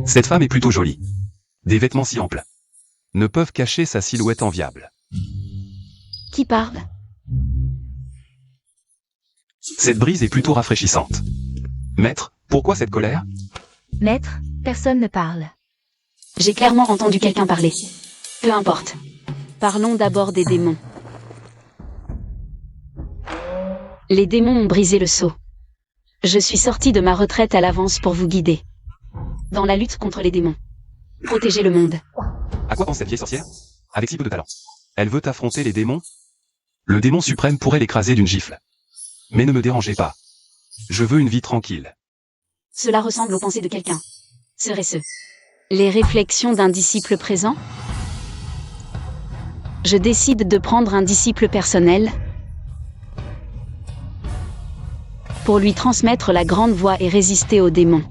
Cette femme est plutôt jolie. Des vêtements si amples ne peuvent cacher sa silhouette enviable. Qui parle? Cette brise est plutôt rafraîchissante. Maître, pourquoi cette colère? Maître, personne ne parle. J'ai clairement entendu quelqu'un parler. Peu importe. Parlons d'abord des démons. Les démons ont brisé le sceau. Je suis sorti de ma retraite à l'avance pour vous guider. Dans la lutte contre les démons. Protéger le monde. À quoi pense cette vieille sorcière? Avec si peu de talent. Elle veut affronter les démons? Le démon suprême pourrait l'écraser d'une gifle. Mais ne me dérangez pas. Je veux une vie tranquille. Cela ressemble aux pensées de quelqu'un. Serait-ce les réflexions d'un disciple présent? Je décide de prendre un disciple personnel pour lui transmettre la grande voie et résister aux démons.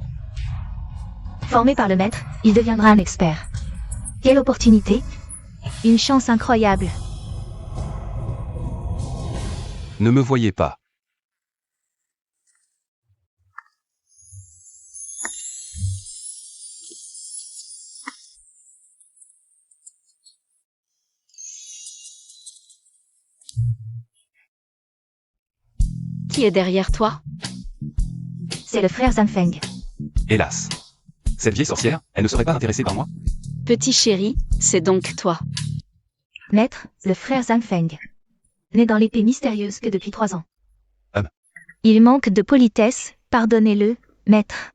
Formé par le maître, il deviendra un expert. Quelle opportunité! Une chance incroyable. Ne me voyez pas. Qui est derrière toi? C'est le frère Zanfeng. Hélas. Cette vieille sorcière, elle ne serait pas intéressée par moi? Petit chéri, c'est donc toi. Maître, le frère Zanfeng. Né dans l'épée mystérieuse que depuis 3 ans. Il manque de politesse, pardonnez-le, maître.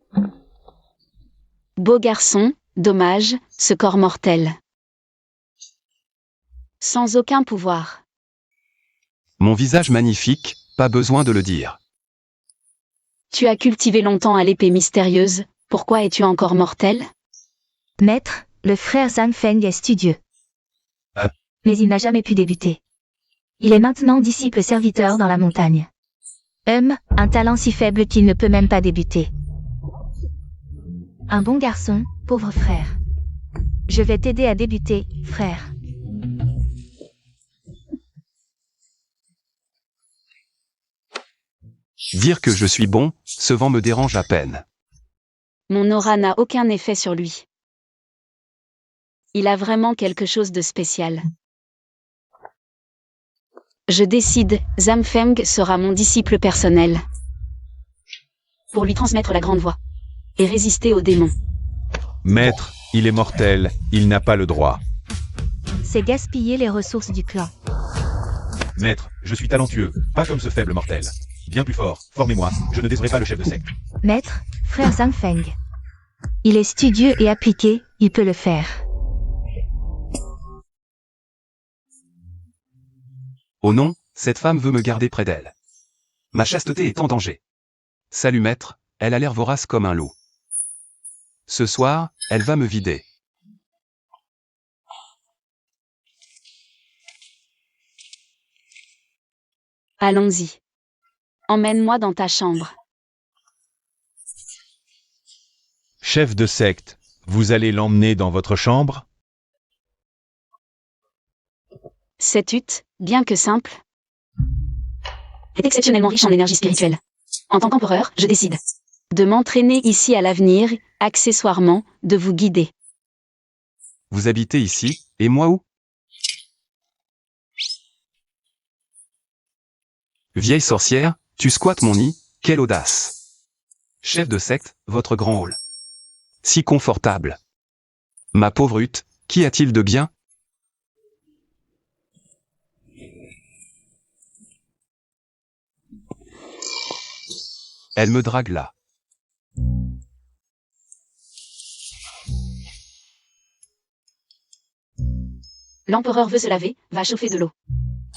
Beau garçon, dommage, ce corps mortel. Sans aucun pouvoir. Mon visage magnifique, pas besoin de le dire. Tu as cultivé longtemps à l'épée mystérieuse, pourquoi es-tu encore mortel? Maître, le frère Zanfeng est studieux. Mais il n'a jamais pu débuter. Il est maintenant disciple serviteur dans la montagne. Un talent si faible qu'il ne peut même pas débuter. Un bon garçon, pauvre frère. Je vais t'aider à débuter, frère. Dire que je suis bon, ce vent me dérange à peine. Mon aura n'a aucun effet sur lui. Il a vraiment quelque chose de spécial. Je décide, Zanfeng sera mon disciple personnel. Pour lui transmettre la grande voie. Et résister aux démons. Maître, il est mortel, il n'a pas le droit. C'est gaspiller les ressources du clan. Maître, je suis talentueux, pas comme ce faible mortel. Bien plus fort, formez-moi, je ne désolerai pas le chef de secte. Maître, frère Zanfeng. Il est studieux et appliqué, il peut le faire. Oh non, cette femme veut me garder près d'elle. Ma chasteté est en danger. Salut maître, elle a l'air vorace comme un loup. Ce soir, elle va me vider. Allons-y. Emmène-moi dans ta chambre. Chef de secte, vous allez l'emmener dans votre chambre? Cette hutte, bien que simple, est exceptionnellement riche en énergie spirituelle. En tant qu'empereur, je décide de m'entraîner ici à l'avenir, accessoirement, de vous guider. Vous habitez ici, et moi où? Vieille sorcière, tu squattes mon nid, quelle audace! Chef de secte, votre grand hall. Si confortable. Ma pauvre hutte, qu'y a-t-il de bien? Elle me drague là. L'empereur veut se laver, va chauffer de l'eau.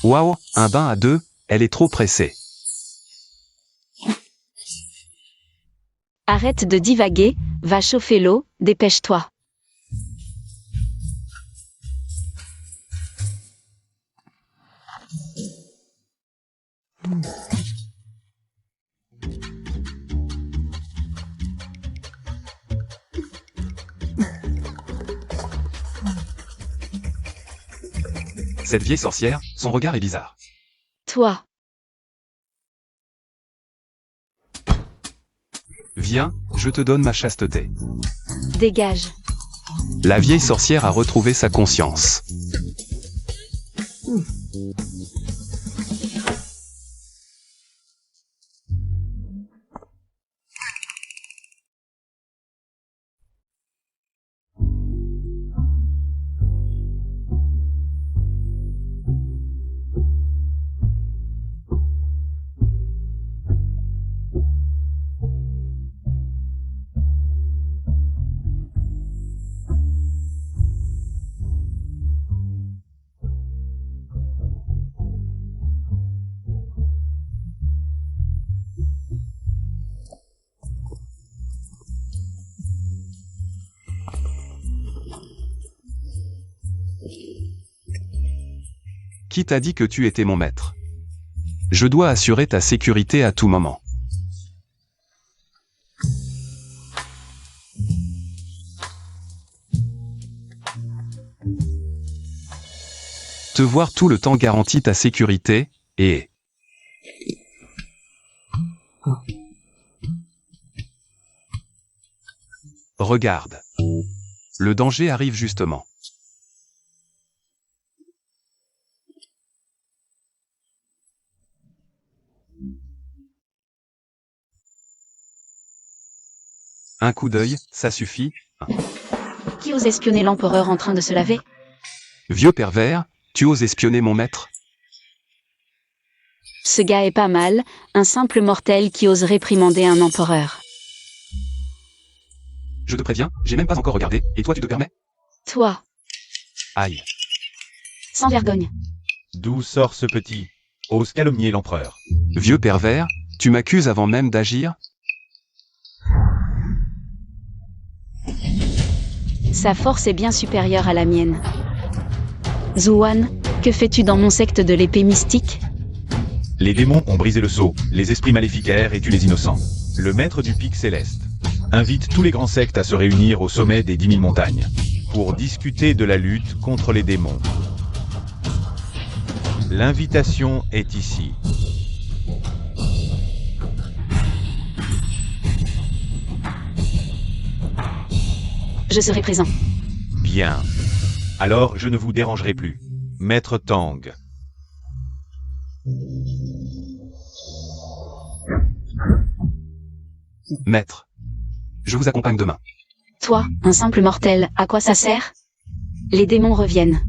Waouh, un bain à deux, elle est trop pressée. Arrête de divaguer, va chauffer l'eau, dépêche-toi. Cette vieille sorcière, son regard est bizarre. Toi. Viens, Je te donne ma chasteté. Dégage. La vieille sorcière a retrouvé sa conscience. Qui t'a dit que tu étais mon maître? Je dois assurer ta sécurité à tout moment. Te voir tout le temps garantit ta sécurité, et... Regarde. Le danger arrive justement. Un coup d'œil, ça suffit. Qui ose espionner l'empereur en train de se laver? Vieux pervers, tu oses espionner mon maître? Ce gars est pas mal, un simple mortel qui ose réprimander un empereur. Je te préviens, j'ai même pas encore regardé, et toi tu te permets? Toi, Aïe. sans vergogne. D'où sort ce petit? Ose calomnier l'empereur. Vieux pervers, tu m'accuses avant même d'agir? Sa force est bien supérieure à la mienne. Zhuan, que fais-tu dans mon secte de l'épée mystique? Les démons ont brisé le sceau, les esprits maléfiques errent et tuent les innocents. Le maître du pic céleste invite tous les grands sectes à se réunir au sommet des 10 000 montagnes pour discuter de la lutte contre les démons. L'invitation est ici. Je serai présent. Bien. Alors je ne vous dérangerai plus. Maître Tang. Maître. Je vous accompagne demain. Toi, un simple mortel, à quoi ça sert? Les démons reviennent.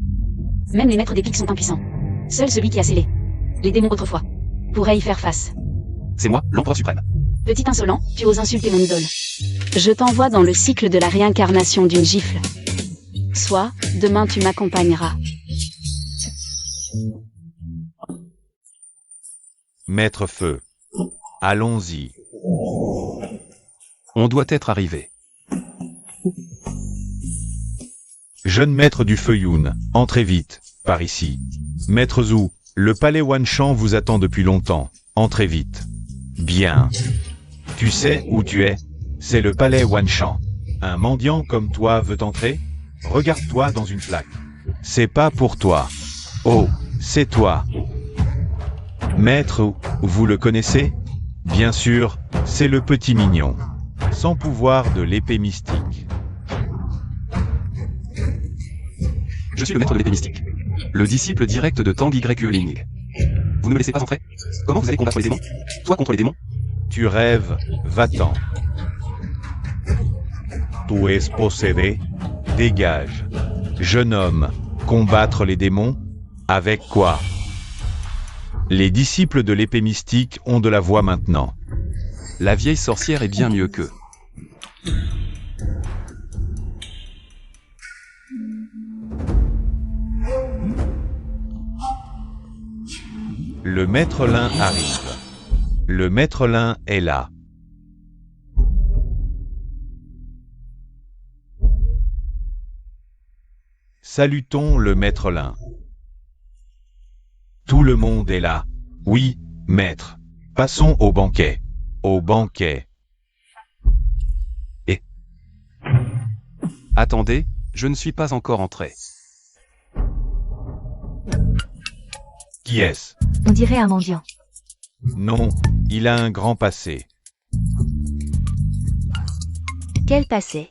Même les maîtres des pics sont impuissants. Seul celui qui a scellé les démons autrefois pourrait y faire face. C'est moi, l'empereur suprême. Petit insolent, tu oses insulter mon idole. Je t'envoie dans le cycle de la réincarnation d'une gifle. Soit, demain tu m'accompagneras. Maître Feu. Allons-y. On doit être arrivé. Jeune maître du Feu Yun, entrez vite, par ici. Maître Zhu, le palais Wanshan vous attend depuis longtemps. Entrez vite. Bien. Tu sais où tu es? C'est le palais Wanshan. Un mendiant comme toi veut entrer? Regarde-toi dans une flaque. C'est pas pour toi. Oh, c'est toi. Maître, vous le connaissez? Bien sûr, c'est le petit mignon. Sans pouvoir de l'épée mystique. Je suis le maître de l'épée mystique. Le disciple direct de Tang Yuling. Vous ne me laissez pas entrer? Comment vous allez combattre les démons? Toi contre les démons? Tu rêves, va-t'en. Tu es possédé? Dégage. Jeune homme, combattre les démons? Avec quoi? Les disciples de l'épée mystique ont de la voix maintenant. La vieille sorcière est bien mieux qu'eux. Le maître Lin arrive. Le maître Lin est là. Salutons le maître Lin. Tout le monde est là. Oui, maître. Passons au banquet. Au banquet. Attendez, je ne suis pas encore entré. Qui est-ce? On dirait un mendiant. Non, il a un grand passé. Quel passé.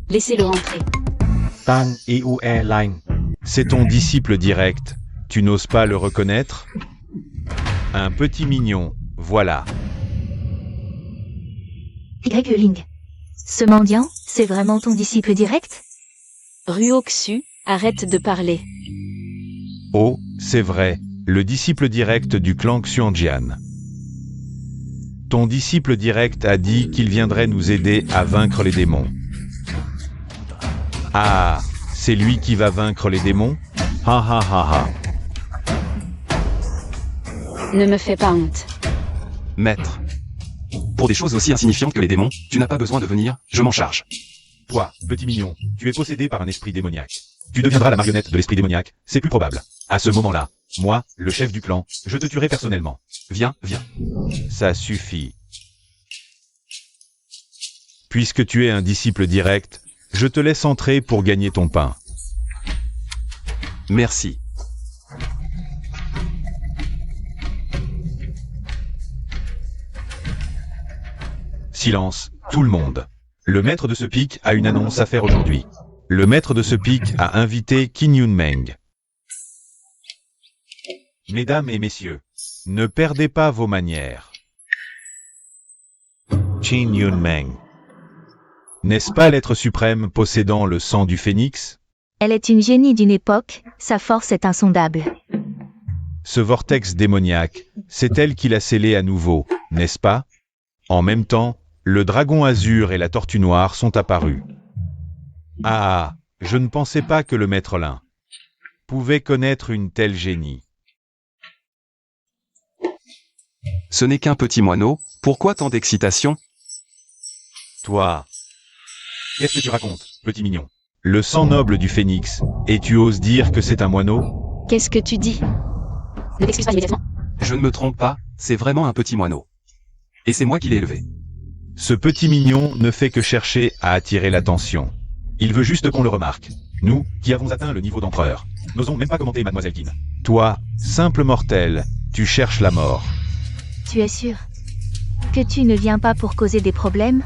Laissez-le entrer. Tan EU Airline. C'est ton disciple direct. Tu n'oses pas le reconnaître? Un petit mignon, voilà. Ling. Ce mendiant, c'est vraiment ton disciple direct? Ruoxu, arrête de parler. Oh, c'est vrai, le disciple direct du clan Xuanjian. Ton disciple direct a dit qu'il viendrait nous aider à vaincre les démons. Ah, c'est lui qui va vaincre les démons? Ha ha ha ha. Ne me fais pas honte. Maître. Pour des choses aussi insignifiantes que les démons, tu n'as pas besoin de venir, je m'en charge. Toi, petit mignon, tu es possédé par un esprit démoniaque. Tu deviendras la marionnette de l'esprit démoniaque, c'est plus probable. À ce moment-là, moi, le chef du clan, je te tuerai personnellement. Viens, viens. Ça suffit. Puisque tu es un disciple direct, je te laisse entrer pour gagner ton pain. Merci. Silence, tout le monde. Le maître de ce pic a une annonce à faire aujourd'hui. Le maître de ce pic a invité Qin Yunmeng. Mesdames et messieurs, ne perdez pas vos manières. Qin Yunmeng. N'est-ce pas l'être suprême possédant le sang du phénix? Elle est une génie d'une époque, sa force est insondable. Ce vortex démoniaque, c'est elle qui l'a scellé à nouveau, n'est-ce pas? En même temps, le dragon azur et la tortue noire sont apparus. Ah, je ne pensais pas que le maître Lin pouvait connaître une telle génie. Ce n'est qu'un petit moineau, pourquoi tant d'excitation? Toi, qu'est-ce que tu racontes, petit mignon? Le sang noble du phénix, et tu oses dire que c'est un moineau? Qu'est-ce que tu dis? Ne t'excuse pas immédiatement. Je ne me trompe pas, c'est vraiment un petit moineau. Et c'est moi qui l'ai élevé. Ce petit mignon ne fait que chercher à attirer l'attention. Il veut juste qu'on le remarque. Nous, qui avons atteint le niveau d'empereur, n'osons même pas commenter Mademoiselle Qin. Toi, simple mortel, tu cherches la mort. Tu es sûr que tu ne viens pas pour causer des problèmes?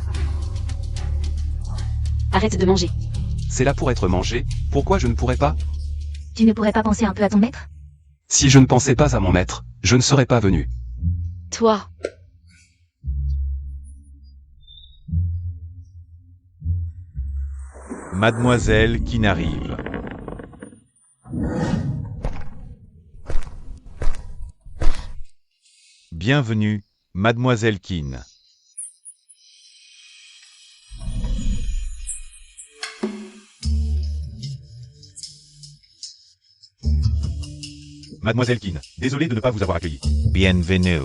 Arrête de manger. C'est là pour être mangé, pourquoi je ne pourrais pas? Tu ne pourrais pas penser un peu à ton maître? Si je ne pensais pas à mon maître, je ne serais pas venu. Toi. Mademoiselle Qin arrive. Bienvenue, Mademoiselle Qin. Mademoiselle Qin, désolé de ne pas vous avoir accueilli. Bienvenue.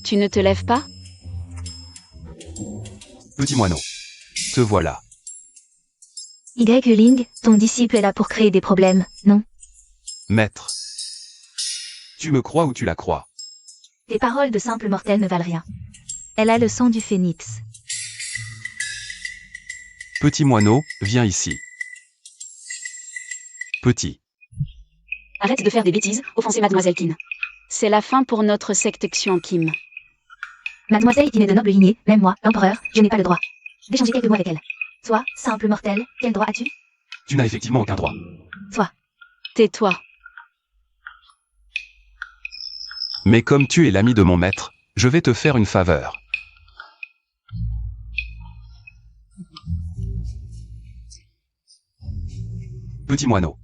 Tu ne te lèves pas? Petit moineau. Te voilà. Ling, ton disciple est là pour créer des problèmes, non? Maître. Tu me crois ou tu la crois? Tes paroles de simple mortel ne valent rien. Elle a le sang du phénix. Petit moineau, viens ici. Petit. Arrête de faire des bêtises, offenser Mademoiselle Qin. C'est la fin pour notre secte Xian Kim. Mademoiselle Qin est de noble lignée, même moi, l'empereur, je n'ai pas le droit d'échanger quelques mots avec elle. Toi, simple mortel, quel droit as-tu? Tu n'as effectivement aucun droit. Toi. Tais-toi. Mais comme tu es l'ami de mon maître, je vais te faire une faveur. Petit moineau.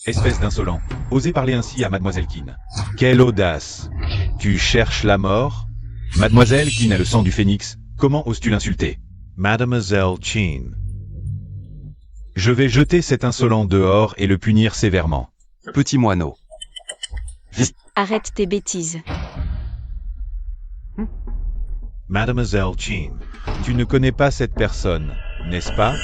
Espèce d'insolent, osez parler ainsi à Mademoiselle Qin. Quelle audace! Tu cherches la mort? Mademoiselle Qin a le sang du phénix, comment oses-tu l'insulter? Mademoiselle Qin. Je vais jeter cet insolent dehors et le punir sévèrement. Petit moineau. Arrête tes bêtises. Mademoiselle Qin, tu ne connais pas cette personne, n'est-ce pas?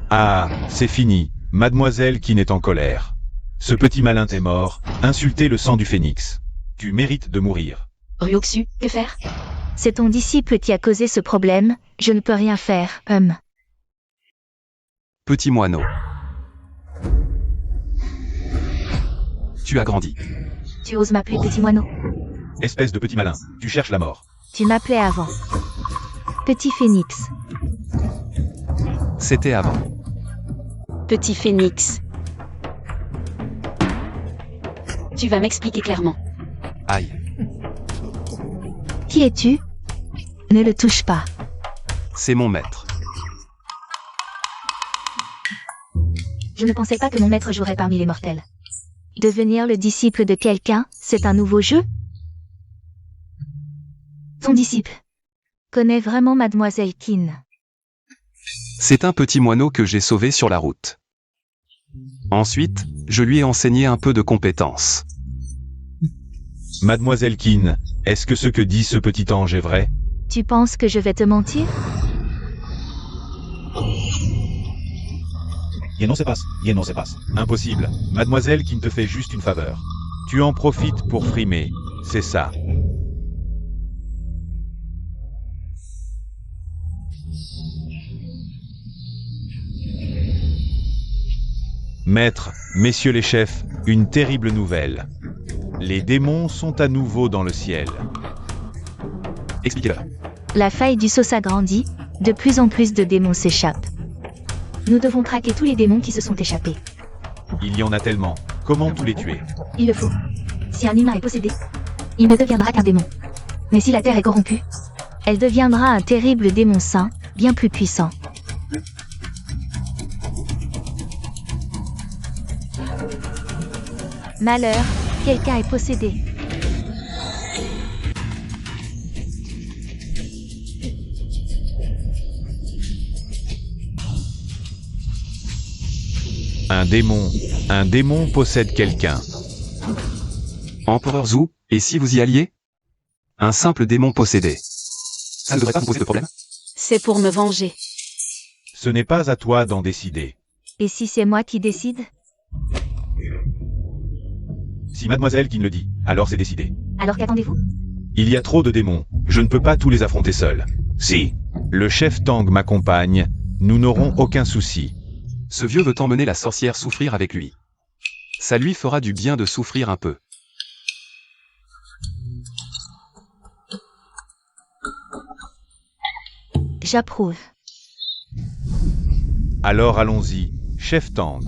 Ah, c'est fini, Mademoiselle Qin est en colère. Ce petit malin est mort, insultez le sang du phénix. Tu mérites de mourir. Ruoxu, que faire? C'est ton disciple qui a causé ce problème, je ne peux rien faire, Petit moineau. Tu as grandi. Tu oses m'appeler petit moineau. Espèce de petit malin, tu cherches la mort. Tu m'appelais avant. Petit phénix. C'était avant. Petit phénix. Tu vas m'expliquer clairement. Aïe. Qui es-tu? Ne le touche pas. C'est mon maître. Je ne pensais pas que mon maître jouerait parmi les mortels. Devenir le disciple de quelqu'un, c'est un nouveau jeu? Ton disciple connaît vraiment Mademoiselle Keane. C'est un petit moineau que j'ai sauvé sur la route. Ensuite, je lui ai enseigné un peu de compétences. Mademoiselle Keane, est-ce que ce que dit ce petit ange est vrai? Tu penses que je vais te mentir? Et non, c'est passe. Impossible. Mademoiselle Keane te fait juste une faveur. Tu en profites pour frimer. C'est ça. Maître, messieurs les chefs, une terrible nouvelle. Les démons sont à nouveau dans le ciel. Expliquez-leur. La faille du sceau s'agrandit, de plus en plus de démons s'échappent. Nous devons traquer tous les démons qui se sont échappés. Il y en a tellement. Comment tous les tuer? Il le faut. Si un humain est possédé, il ne deviendra qu'un démon. Mais si la terre est corrompue, elle deviendra un terrible démon saint, bien plus puissant. Malheur, quelqu'un est possédé. Un démon possède quelqu'un. Empereur Zou, et si vous y alliez? Un simple démon possédé. Ça ne devrait pas vous poser de problème? C'est pour me venger. Ce n'est pas à toi d'en décider. Et si c'est moi qui décide? Si Mademoiselle Keane le dit, alors c'est décidé. Alors qu'attendez-vous? Il y a trop de démons, je ne peux pas tous les affronter seul. Si le chef Tang m'accompagne, nous n'aurons aucun souci. Ce vieux veut emmener la sorcière souffrir avec lui. Ça lui fera du bien de souffrir un peu. J'approuve. Alors allons-y, chef Tang.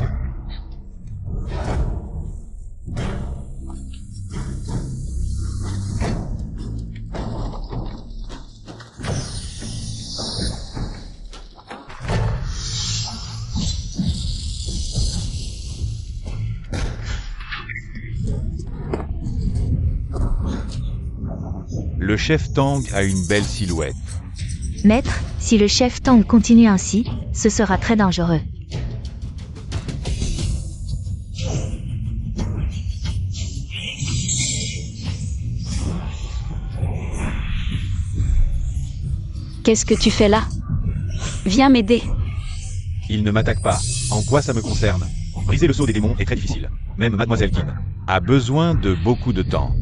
Le chef Tang a une belle silhouette. Maître, si le chef Tang continue ainsi, ce sera très dangereux. Qu'est-ce que tu fais là? Viens m'aider. Il ne m'attaque pas. En quoi ça me concerne? Briser le sceau des démons est très difficile. Même Mademoiselle Keane a besoin de beaucoup de temps.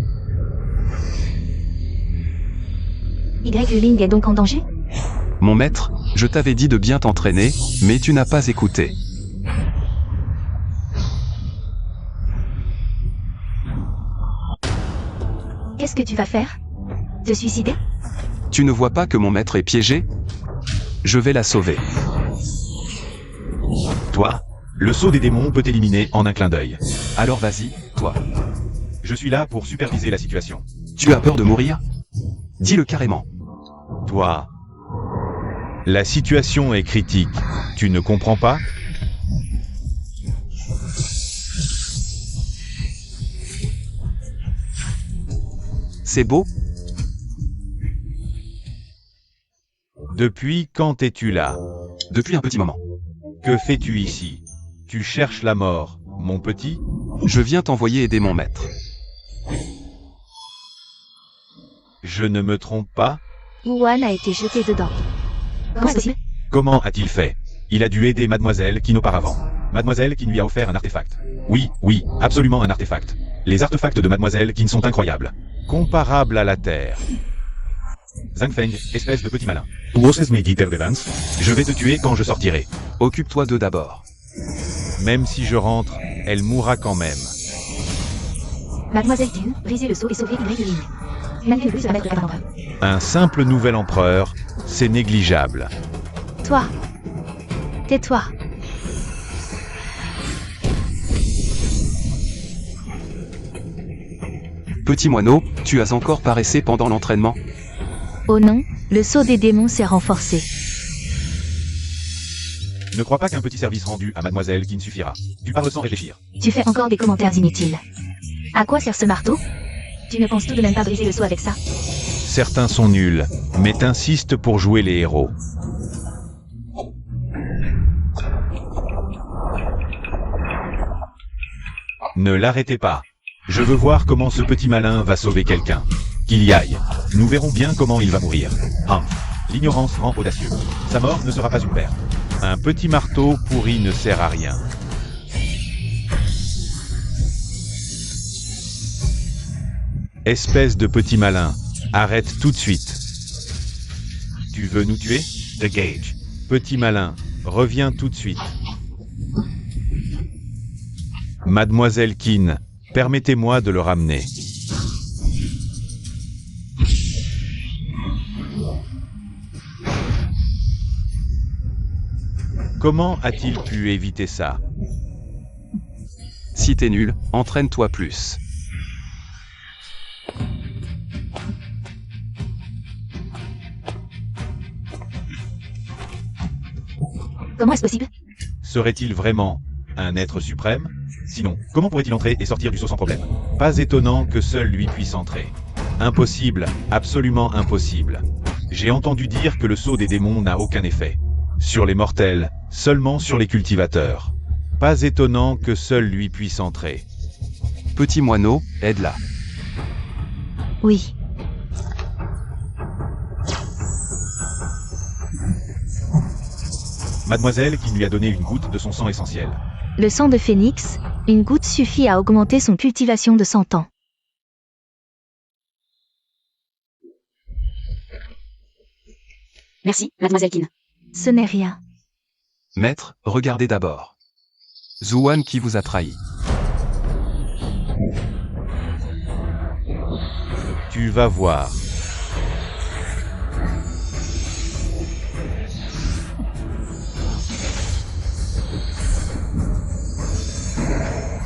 Y-Ling est donc en danger? Mon maître, je t'avais dit de bien t'entraîner, mais tu n'as pas écouté. Qu'est-ce que tu vas faire? Te suicider? Tu ne vois pas que mon maître est piégé? Je vais la sauver. Toi, le sceau des démons peut t'éliminer en un clin d'œil. Alors vas-y, toi. Je suis là pour superviser la situation. Tu as peur de mourir? Dis-le carrément. Toi. La situation est critique. Tu ne comprends pas? C'est beau? Depuis quand es-tu là? Depuis un petit moment. Que fais-tu ici? Tu cherches la mort, mon petit? Je viens t'envoyer aider mon maître. Je ne me trompe pas? Wuan a été jeté dedans. Comment est-ce possible? Comment a-t-il fait? Il a dû aider Mademoiselle Keane auparavant. Mademoiselle Keane lui a offert un artefact. Oui, absolument un artefact. Les artefacts de Mademoiselle Keane sont incroyables. Comparables à la Terre. Zhang Feng, espèce de petit malin. Je vais te tuer quand je sortirai. Occupe-toi d'eux d'abord. Même si je rentre, elle mourra quand même. Mademoiselle Kin, brisez le seau et sauvez Y-Ling. N'allez plus à mettre le cadavre. Un simple nouvel empereur, c'est négligeable. Toi. Tais-toi. Petit moineau, tu as encore paraissé pendant l'entraînement? Oh non, le sceau des démons s'est renforcé. Ne crois pas qu'un petit service rendu à Mademoiselle Kin suffira. Tu parles sans réfléchir. Tu fais encore des commentaires inutiles. À quoi sert ce marteau? Tu ne penses tout de même pas briser le seau avec ça? Certains sont nuls, mais t'insistent pour jouer les héros. Ne l'arrêtez pas. Je veux voir comment ce petit malin va sauver quelqu'un. Qu'il y aille. Nous verrons bien comment il va mourir. L'ignorance rend audacieux. Sa mort ne sera pas une perte. Un petit marteau pourri ne sert à rien. Espèce de petit malin, arrête tout de suite. Tu veux nous tuer? The Gage. Petit malin, reviens tout de suite. Mademoiselle Kin, permettez-moi de le ramener. Comment a-t-il pu éviter ça? Si t'es nul, entraîne-toi plus. Comment est-ce possible? Serait-il vraiment un être suprême? Sinon, comment pourrait-il entrer et sortir du sceau sans problème? Pas étonnant que seul lui puisse entrer. Impossible, absolument impossible. J'ai entendu dire que le sceau des démons n'a aucun effet. Sur les mortels, seulement sur les cultivateurs. Pas étonnant que seul lui puisse entrer. Petit moineau, aide-la. Oui. Mademoiselle qui lui a donné une goutte de son sang essentiel. Le sang de phénix, une goutte suffit à augmenter son cultivation de 100 ans. Merci, Mademoiselle Kin. Ce n'est rien. Maître, regardez d'abord. Zhuan qui vous a trahi. Tu vas voir.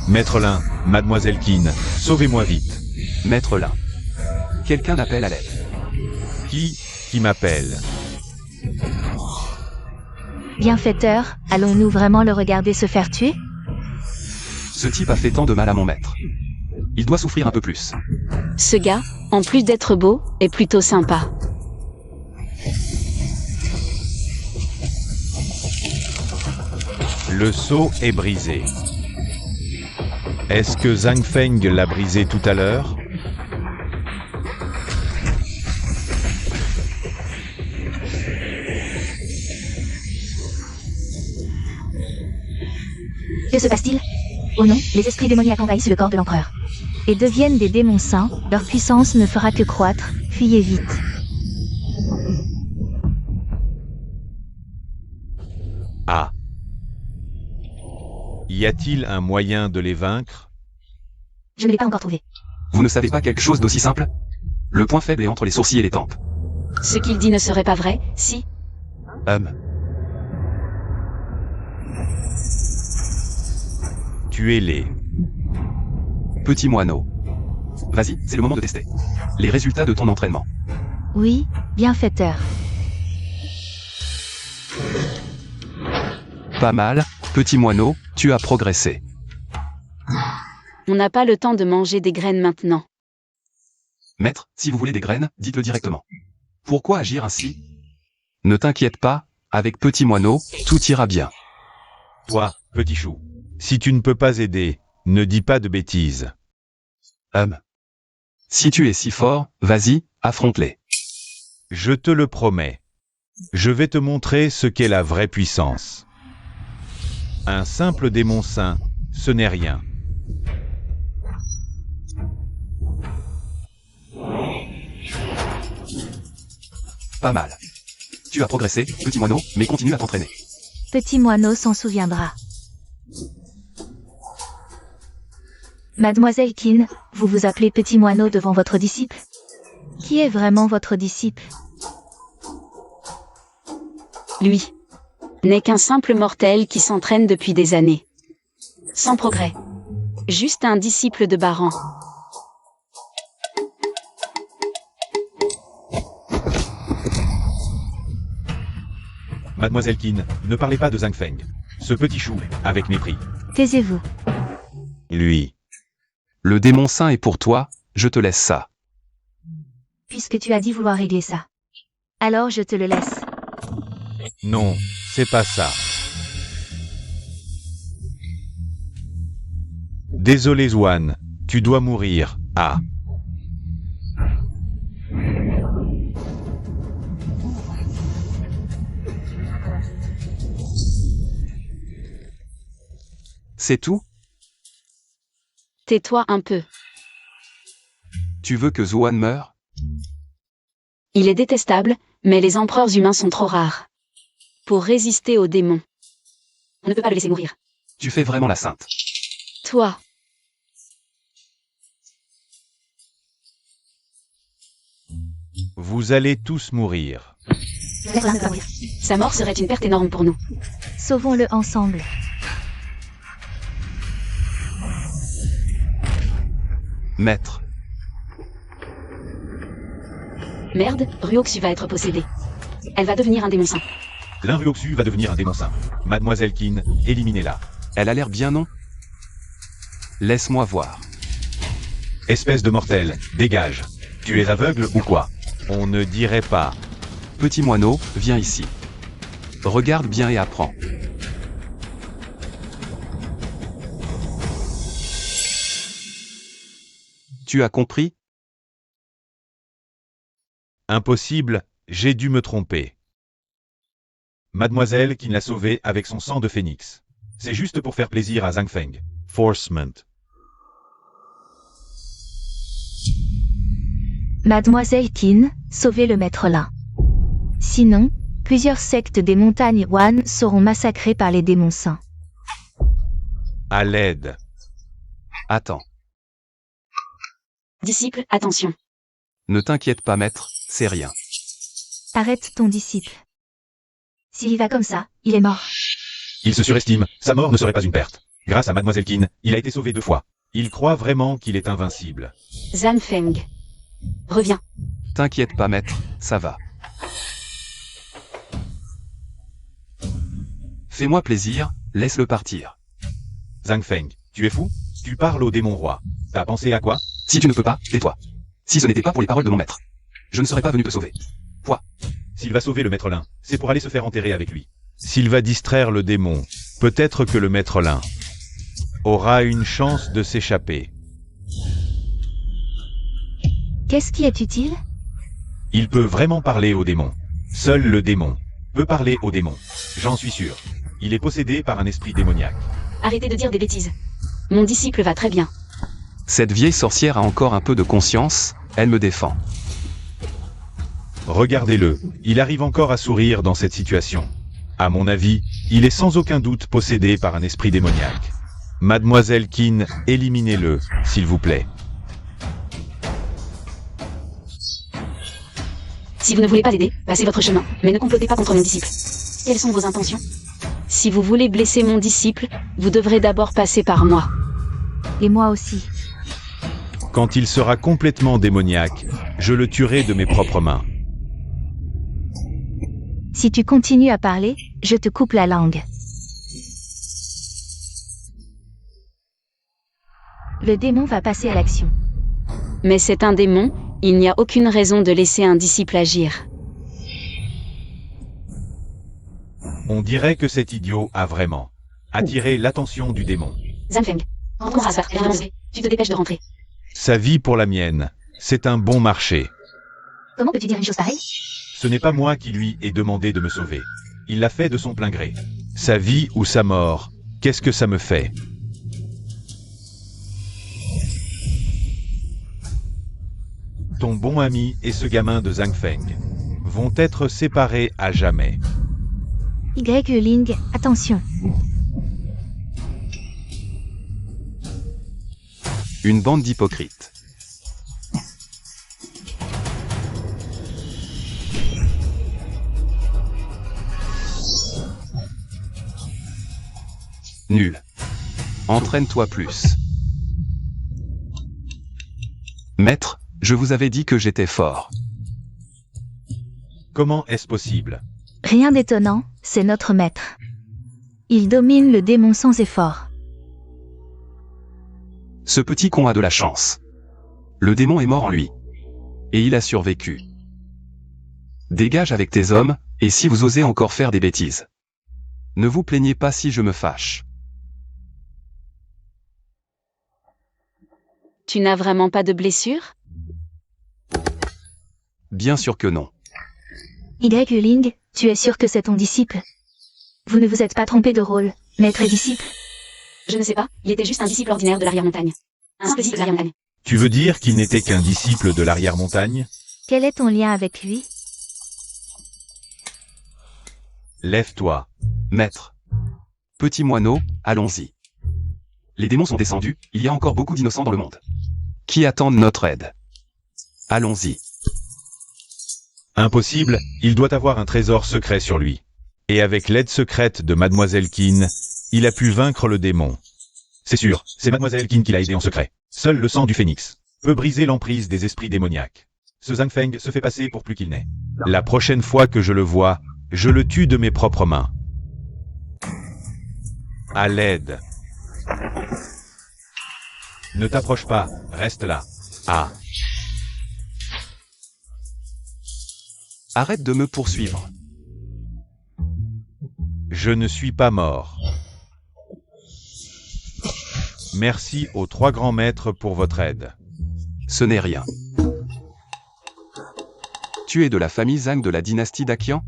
Maître Lin, Mademoiselle Kin, sauvez-moi vite. Maître Lin. Quelqu'un appelle à l'aide. Qui m'appelle? Bienfaiteur, allons-nous vraiment le regarder se faire tuer? Ce type a fait tant de mal à mon maître. Il doit souffrir un peu plus. Ce gars, en plus d'être beau, est plutôt sympa. Le seau est brisé. Est-ce que Zhang Feng l'a brisé tout à l'heure? Que se passe-t-il? Oh non, les esprits démoniaques envahissent le corps de l'empereur. Et deviennent des démons saints, leur puissance ne fera que croître, fuyez vite. Ah. Y a-t-il un moyen de les vaincre? Je ne l'ai pas encore trouvé. Vous ne savez pas quelque chose d'aussi simple? Le point faible est entre les sourcils et les tempes. Ce qu'il dit ne serait pas vrai, si? Tuez-les. Petit moineau. Vas-y, c'est le moment de tester. Les résultats de ton entraînement. Oui, bienfaiteur. Pas mal, petit moineau, tu as progressé. On n'a pas le temps de manger des graines maintenant. Maître, si vous voulez des graines, dites-le directement. Pourquoi agir ainsi? Ne t'inquiète pas, avec petit moineau, tout ira bien. Toi, petit chou. Si tu ne peux pas aider, ne dis pas de bêtises. Si tu es si fort, vas-y, affronte-les. Je te le promets. Je vais te montrer ce qu'est la vraie puissance. Un simple démon saint, ce n'est rien. Pas mal. Tu as progressé, petit moineau, mais continue à t'entraîner. Petit moineau s'en souviendra. Mademoiselle Qin, vous vous appelez petit moineau devant votre disciple? Qui est vraiment votre disciple? Lui n'est qu'un simple mortel qui s'entraîne depuis des années. Sans progrès. Juste un disciple de Baran. Mademoiselle Qin, ne parlez pas de Zhang Feng. Ce petit chou, avec mépris. Taisez-vous. Lui. Le démon saint est pour toi, je te laisse ça. Puisque tu as dit vouloir régler ça. Alors je te le laisse. Non, c'est pas ça. Désolé Zhuan, tu dois mourir. Ah. C'est tout? Tais-toi un peu. Tu veux que Zhuan meure? Il est détestable, mais les empereurs humains sont trop rares. Pour résister aux démons. On ne peut pas le laisser mourir. Tu fais vraiment la sainte. Toi. Vous allez tous mourir. Sa mort serait une perte énorme pour nous. Sauvons-le ensemble. Maître. Merde, Ruoxu va être possédée. Elle va devenir un démon saint. L'un Ruoxu va devenir un démon saint. Mademoiselle Qin, éliminez-la. Elle a l'air bien, non? Laisse-moi voir. Espèce de mortel, dégage. Tu es aveugle ou quoi? On ne dirait pas. Petit moineau, viens ici. Regarde bien et apprends. Tu as compris? Impossible, j'ai dû me tromper. Mademoiselle Qin l'a sauvé avec son sang de phénix. C'est juste pour faire plaisir à Zhang Feng. Forcement. Mademoiselle Qin, sauvez le maître Lin. Sinon, plusieurs sectes des montagnes Wan seront massacrées par les démons saints. À l'aide. Attends. Disciple, attention. Ne t'inquiète pas, maître, c'est rien. Arrête ton disciple. S'il y va comme ça, il est mort. Il se surestime, sa mort ne serait pas une perte. Grâce à Mademoiselle Qin, il a été sauvé 2 fois. Il croit vraiment qu'il est invincible. Zhang Feng. Reviens. T'inquiète pas, maître, ça va. Fais-moi plaisir, laisse-le partir. Zhang Feng, tu es fou? Tu parles au démon roi. T'as pensé à quoi? Si tu ne peux pas, tais-toi. Si ce n'était pas pour les paroles de mon maître, je ne serais pas venu te sauver. Quoi? S'il va sauver le maître Lin, c'est pour aller se faire enterrer avec lui. S'il va distraire le démon, peut-être que le maître Lin aura une chance de s'échapper. Qu'est-ce qui est utile? Il peut vraiment parler au démon. Seul le démon peut parler au démon. J'en suis sûr. Il est possédé par un esprit démoniaque. Arrêtez de dire des bêtises. Mon disciple va très bien. Cette vieille sorcière a encore un peu de conscience, elle me défend. Regardez-le, il arrive encore à sourire dans cette situation. À mon avis, il est sans aucun doute possédé par un esprit démoniaque. Mademoiselle Qin, éliminez-le, s'il vous plaît. Si vous ne voulez pas l'aider, passez votre chemin, mais ne complotez pas contre mon disciple. Quelles sont vos intentions? Si vous voulez blesser mon disciple, vous devrez d'abord passer par moi. Et moi aussi. Quand il sera complètement démoniaque, je le tuerai de mes propres mains. Si tu continues à parler, je te coupe la langue. Le démon va passer à l'action. Mais c'est un démon, il n'y a aucune raison de laisser un disciple agir. On dirait que cet idiot a vraiment attiré l'attention du démon. Zhang Feng, rentre dans sa sphère, tu te dépêches de rentrer. Sa vie pour la mienne, c'est un bon marché. Comment peux-tu dire une chose pareille? Ce n'est pas moi qui lui ai demandé de me sauver. Il l'a fait de son plein gré. Sa vie ou sa mort, qu'est-ce que ça me fait? Ton bon ami et ce gamin de Zhang Feng vont être séparés à jamais. Ling, attention. Une bande d'hypocrites. Nul. Entraîne-toi plus. Maître, je vous avais dit que j'étais fort. Comment est-ce possible? Rien d'étonnant, c'est notre maître. Il domine le démon sans effort. Ce petit con a de la chance. Le démon est mort en lui. Et il a survécu. Dégage avec tes hommes, et si vous osez encore faire des bêtises. Ne vous plaignez pas si je me fâche. Tu n'as vraiment pas de blessure? Bien sûr que non. Y. Tu es sûr que c'est ton disciple? Vous ne vous êtes pas trompé de rôle, maître et disciple? Je ne sais pas, il était juste un disciple ordinaire de l'arrière-montagne. Un simple disciple de l'arrière-montagne. Tu veux dire qu'il n'était qu'un disciple de l'arrière-montagne? Quel est ton lien avec lui? Lève-toi. Maître. Petit moineau, allons-y. Les démons sont descendus, il y a encore beaucoup d'innocents dans le monde. Qui attendent notre aide. Allons-y. Impossible, il doit avoir un trésor secret sur lui. Et avec l'aide secrète de Mademoiselle Qin, il a pu vaincre le démon. C'est sûr, c'est Mademoiselle Qin qui l'a aidé en secret. Seul le sang du phénix peut briser l'emprise des esprits démoniaques. Ce Zhang Feng se fait passer pour plus qu'il n'est. La prochaine fois que je le vois, je le tue de mes propres mains. À l'aide. Ne t'approche pas, reste là. Ah. Arrête de me poursuivre. Je ne suis pas mort. Merci aux 3 grands maîtres pour votre aide. Ce n'est rien. Tu es de la famille Zhang de la dynastie d'Aqian?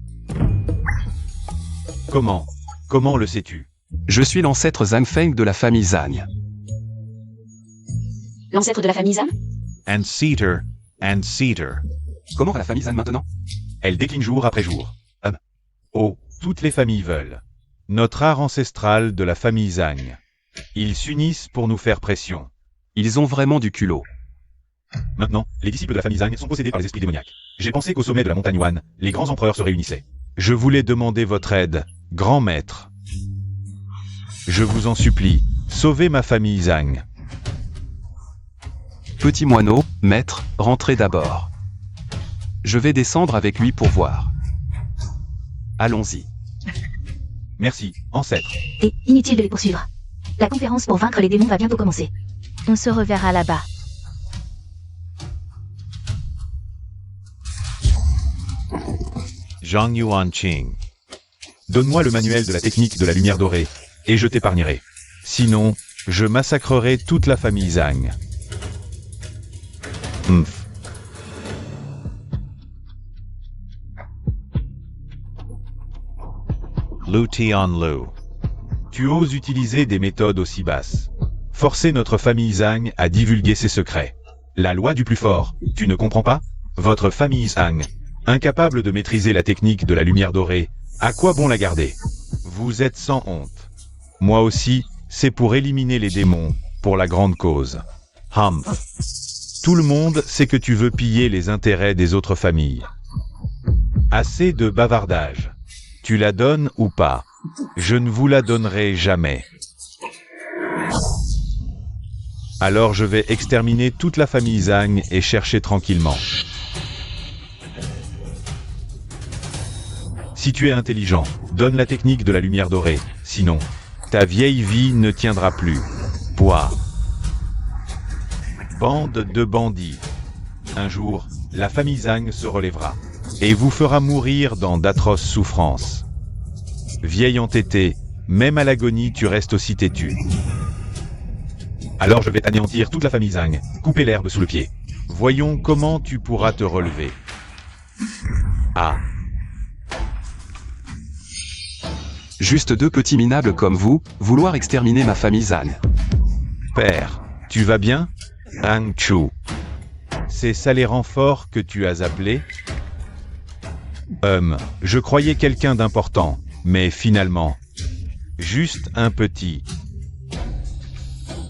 Comment le sais-tu? Je suis l'ancêtre Zhang Feng de la famille Zhang. L'ancêtre de la famille Zhang? And Cedar. Comment va la famille Zhang maintenant? Elle décline jour après jour. Oh, toutes les familles veulent. Notre art ancestral de la famille Zhang. Ils s'unissent pour nous faire pression. Ils ont vraiment du culot. Maintenant, les disciples de la famille Zhang sont possédés par les esprits démoniaques. J'ai pensé qu'au sommet de la montagne Wan, les grands empereurs se réunissaient. Je voulais demander votre aide, grand maître. Je vous en supplie, sauvez ma famille Zhang. Petit moineau, maître, rentrez d'abord. Je vais descendre avec lui pour voir. Allons-y. Merci, ancêtre. Et inutile de les poursuivre. La conférence pour vaincre les démons va bientôt commencer. On se reverra là-bas. Zhang Yuanqing. Donne-moi le manuel de la technique de la lumière dorée, et je t'épargnerai. Sinon, je massacrerai toute la famille Zhang. Lu Tianlu. Tu oses utiliser des méthodes aussi basses. Forcer notre famille Zhang à divulguer ses secrets. La loi du plus fort, tu ne comprends pas? Votre famille Zhang, incapable de maîtriser la technique de la lumière dorée, à quoi bon la garder? Vous êtes sans honte. Moi aussi, c'est pour éliminer les démons, pour la grande cause. Tout le monde sait que tu veux piller les intérêts des autres familles. Assez de bavardage. Tu la donnes ou pas? Je ne vous la donnerai jamais. Alors je vais exterminer toute la famille Zhang et chercher tranquillement. Si tu es intelligent, donne la technique de la lumière dorée, sinon, ta vieille vie ne tiendra plus. Pouah. Bande de bandits. Un jour, la famille Zhang se relèvera et vous fera mourir dans d'atroces souffrances. Vieille entêtée, même à l'agonie tu restes aussi têtu. Alors je vais anéantir toute la famille Zhang, couper l'herbe sous le pied. Voyons comment tu pourras te relever. Ah. Juste 2 petits minables comme vous, vouloir exterminer ma famille Zhang. Père, tu vas bien? Hang Chu. C'est ça les renforts que tu as appelés? Je croyais quelqu'un d'important, mais finalement, juste un petit.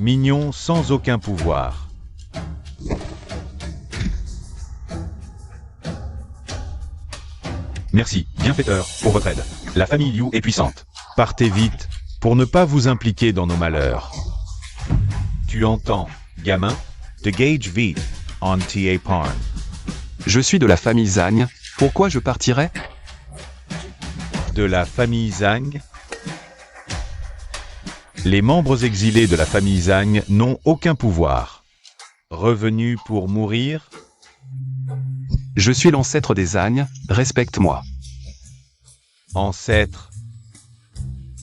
Mignon sans aucun pouvoir. Merci, bienfaiteur, pour votre aide. La famille Liu est puissante. Partez vite, pour ne pas vous impliquer dans nos malheurs. Tu entends, gamin? De Gage Vite, on TA Parn. Je suis de la famille Zhang, pourquoi je partirais? De la famille Zhang? Les membres exilés de la famille Zhang n'ont aucun pouvoir. Revenus pour mourir? Je suis l'ancêtre des Zhang, respecte-moi. Ancêtre?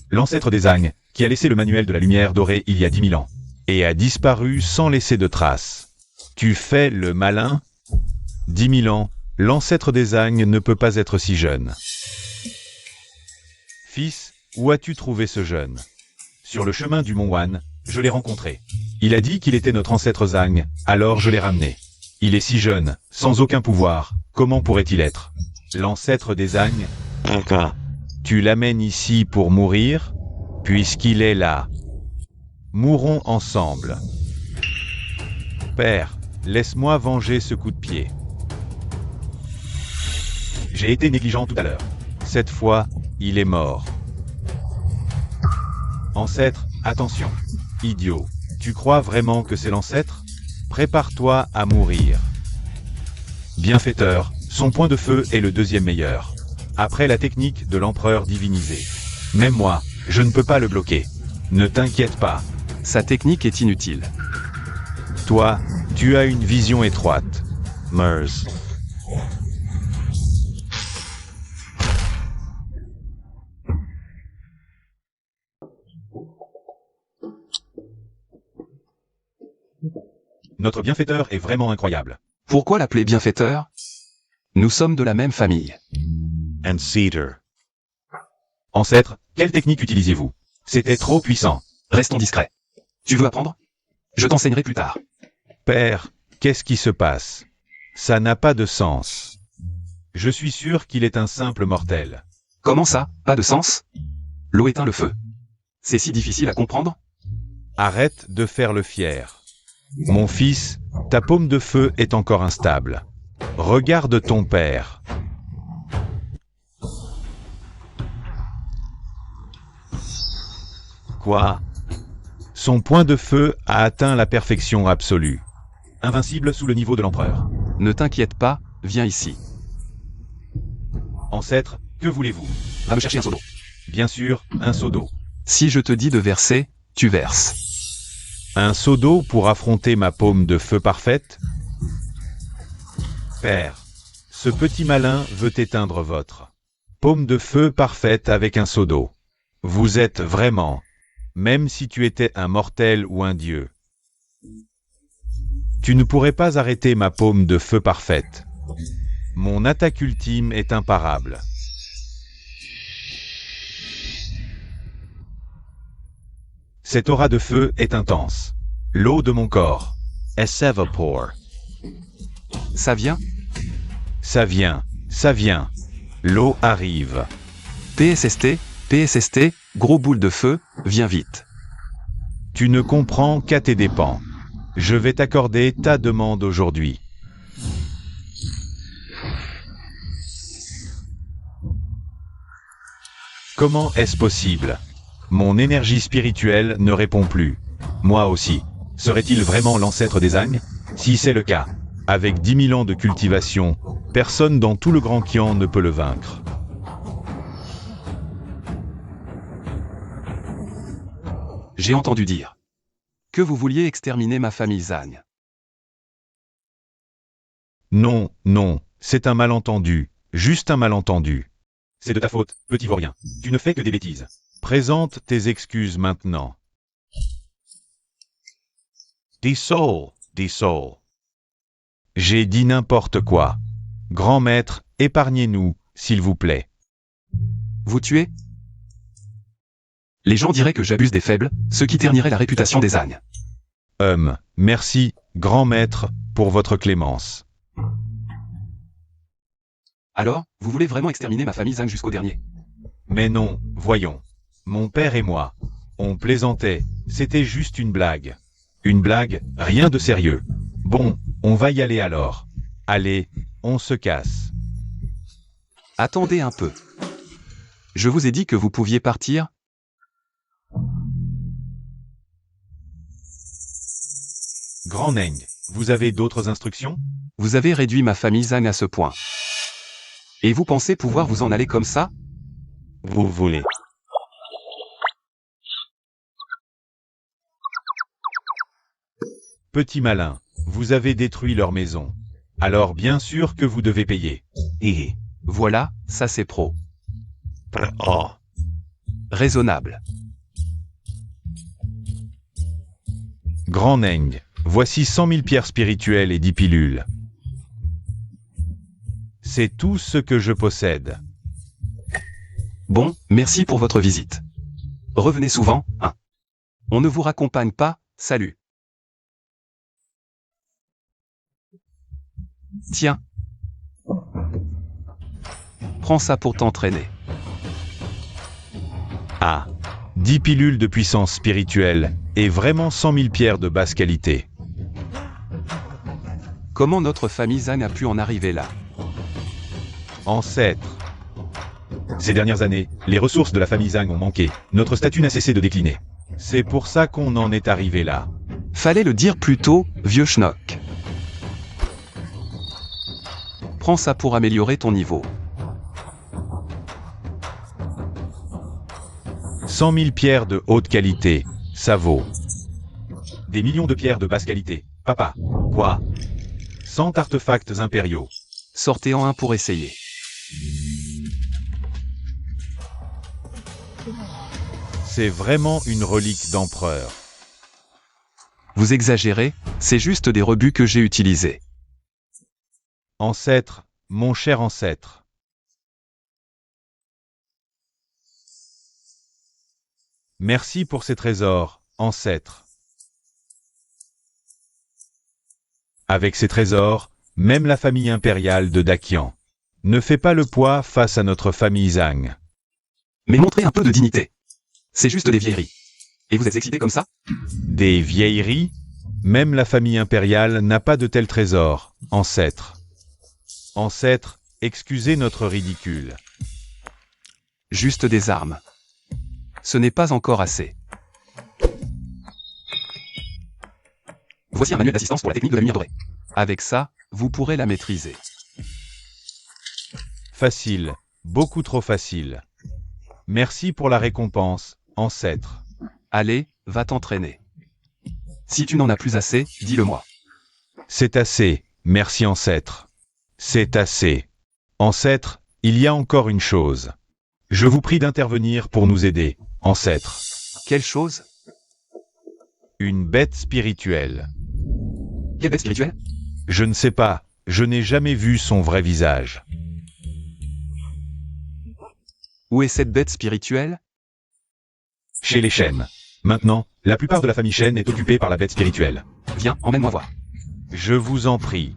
L'ancêtre des Zhang, qui a laissé le manuel de la lumière dorée il y a 10 000 ans. Et a disparu sans laisser de traces. Tu fais le malin? 10 000 ans, l'ancêtre des Zhang ne peut pas être si jeune. Fils, où as-tu trouvé ce jeune? Sur le chemin du Mont Wan, je l'ai rencontré. Il a dit qu'il était notre ancêtre Zhang, alors je l'ai ramené. Il est si jeune, sans aucun pouvoir, comment pourrait-il être? L'ancêtre des Zhang? Tu l'amènes ici pour mourir? Puisqu'il est là. Mourons ensemble. Père, laisse-moi venger ce coup de pied. J'ai été négligent tout à l'heure. Cette fois, il est mort. Ancêtre, attention. Idiot, tu crois vraiment que c'est l'ancêtre? Prépare-toi à mourir. Bienfaiteur, son point de feu est le deuxième meilleur. Après la technique de l'empereur divinisé. Même moi, je ne peux pas le bloquer. Ne t'inquiète pas. Sa technique est inutile. Toi, tu as une vision étroite. Mers. Notre bienfaiteur est vraiment incroyable. Pourquoi l'appeler bienfaiteur? Nous sommes de la même famille. And Cedar. Ancêtre, quelle technique utilisez-vous? C'était trop puissant. Restons discrets. Tu veux apprendre? Je t'enseignerai plus tard. Père, qu'est-ce qui se passe? Ça n'a pas de sens. Je suis sûr qu'il est un simple mortel. Comment ça, pas de sens? L'eau éteint le feu. C'est si difficile à comprendre? Arrête de faire le fier. Mon fils, ta paume de feu est encore instable. Regarde ton père. Quoi? Son point de feu a atteint la perfection absolue. Invincible sous le niveau de l'empereur. Ne t'inquiète pas, viens ici. Ancêtre, que voulez-vous? Va me chercher un seau d'eau. Bien sûr, un seau d'eau. Si je te dis de verser, tu verses. Un seau d'eau pour affronter ma paume de feu parfaite? Père, ce petit malin veut éteindre votre paume de feu parfaite avec un seau d'eau. Vous êtes vraiment, même si tu étais un mortel ou un dieu. Tu ne pourrais pas arrêter ma paume de feu parfaite. Mon attaque ultime est imparable. Cette aura de feu est intense. L'eau de mon corps. Essevapore. Ça vient? Ça vient, ça vient. L'eau arrive. PSST, PSST, gros boule de feu, viens vite. Tu ne comprends qu'à tes dépens. Je vais t'accorder ta demande aujourd'hui. Comment est-ce possible? Mon énergie spirituelle ne répond plus. Moi aussi. Serait-il vraiment l'ancêtre des Zhang? Si c'est le cas. Avec 10 000 ans de cultivation, personne dans tout le Grand Qian ne peut le vaincre. J'ai entendu dire que vous vouliez exterminer ma famille Zhang. Non, non, c'est un malentendu, juste un malentendu. C'est de ta faute, petit vaurien. Tu ne fais que des bêtises. Présente tes excuses maintenant. Dissoul. J'ai dit n'importe quoi. Grand maître, épargnez-nous, s'il vous plaît. Vous tuez? Les gens diraient que j'abuse des faibles, ce qui ternirait la réputation des Zhang. Merci, grand maître, pour votre clémence. Alors, vous voulez vraiment exterminer ma famille Zhang jusqu'au dernier? Mais non, voyons. Mon père et moi, on plaisantait, c'était juste une blague. Une blague, rien de sérieux. Bon, on va y aller alors. Allez, on se casse. Attendez un peu. Je vous ai dit que vous pouviez partir? Grand Neng, vous avez d'autres instructions? Vous avez réduit ma famille Zhang à ce point. Et vous pensez pouvoir vous en aller comme ça? Vous voulez. Petit malin, vous avez détruit leur maison. Alors bien sûr que vous devez payer. Hihi. Voilà, ça c'est pro. Oh. Raisonnable. Grand Neng, voici 100 000 pierres spirituelles et 10 pilules. C'est tout ce que je possède. Bon, merci pour votre visite. Revenez souvent, hein. On ne vous raccompagne pas, salut. Tiens. Prends ça pour t'entraîner. Ah, 10 pilules de puissance spirituelle et vraiment 100 000 pierres de basse qualité. Comment notre famille Zhang a pu en arriver là? Ancêtre. Ces dernières années, les ressources de la famille Zhang ont manqué. Notre statut n'a cessé de décliner. C'est pour ça qu'on en est arrivé là. Fallait le dire plus tôt, vieux schnock. Prends ça pour améliorer ton niveau. 100 000 pierres de haute qualité, ça vaut. Des millions de pierres de basse qualité. Papa. Quoi? 100 artefacts impériaux. Sortez en un pour essayer. C'est vraiment une relique d'empereur. Vous exagérez, c'est juste des rebuts que j'ai utilisés. Ancêtre, mon cher ancêtre. Merci pour ces trésors, ancêtre. Avec ces trésors, même la famille impériale de Dakian ne fait pas le poids face à notre famille Zhang. Mais montrez un peu de dignité. C'est juste des vieilleries. Et vous êtes excité comme ça? Des vieilleries? Même la famille impériale n'a pas de tels trésors, ancêtre. Ancêtre, excusez notre ridicule. Juste des armes. Ce n'est pas encore assez. Voici un manuel d'assistance pour la technique de la lumière dorée. Avec ça, vous pourrez la maîtriser. Facile, beaucoup trop facile. Merci pour la récompense, ancêtre. Allez, va t'entraîner. Si tu n'en as plus assez, dis-le-moi. C'est assez, merci ancêtre. C'est assez. Ancêtre, il y a encore une chose. Je vous prie d'intervenir pour nous aider, ancêtre. Quelle chose? Une bête spirituelle. Quelle bête spirituelle? Je ne sais pas, je n'ai jamais vu son vrai visage. Où est cette bête spirituelle? Chez les Shen. Maintenant, la plupart de la famille Shen est occupée par la bête spirituelle. Viens, emmène-moi voir. Je vous en prie.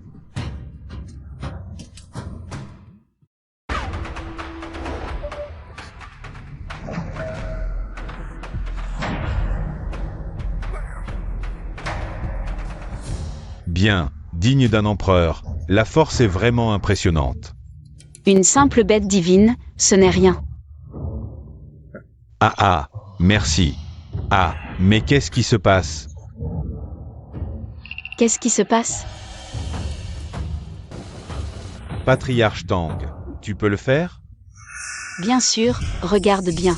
Bien, digne d'un empereur, la force est vraiment impressionnante. Une simple bête divine, ce n'est rien. Ah ah, merci. Ah, mais qu'est-ce qui se passe? Qu'est-ce qui se passe? Patriarche Tang, tu peux le faire? Bien sûr, regarde bien.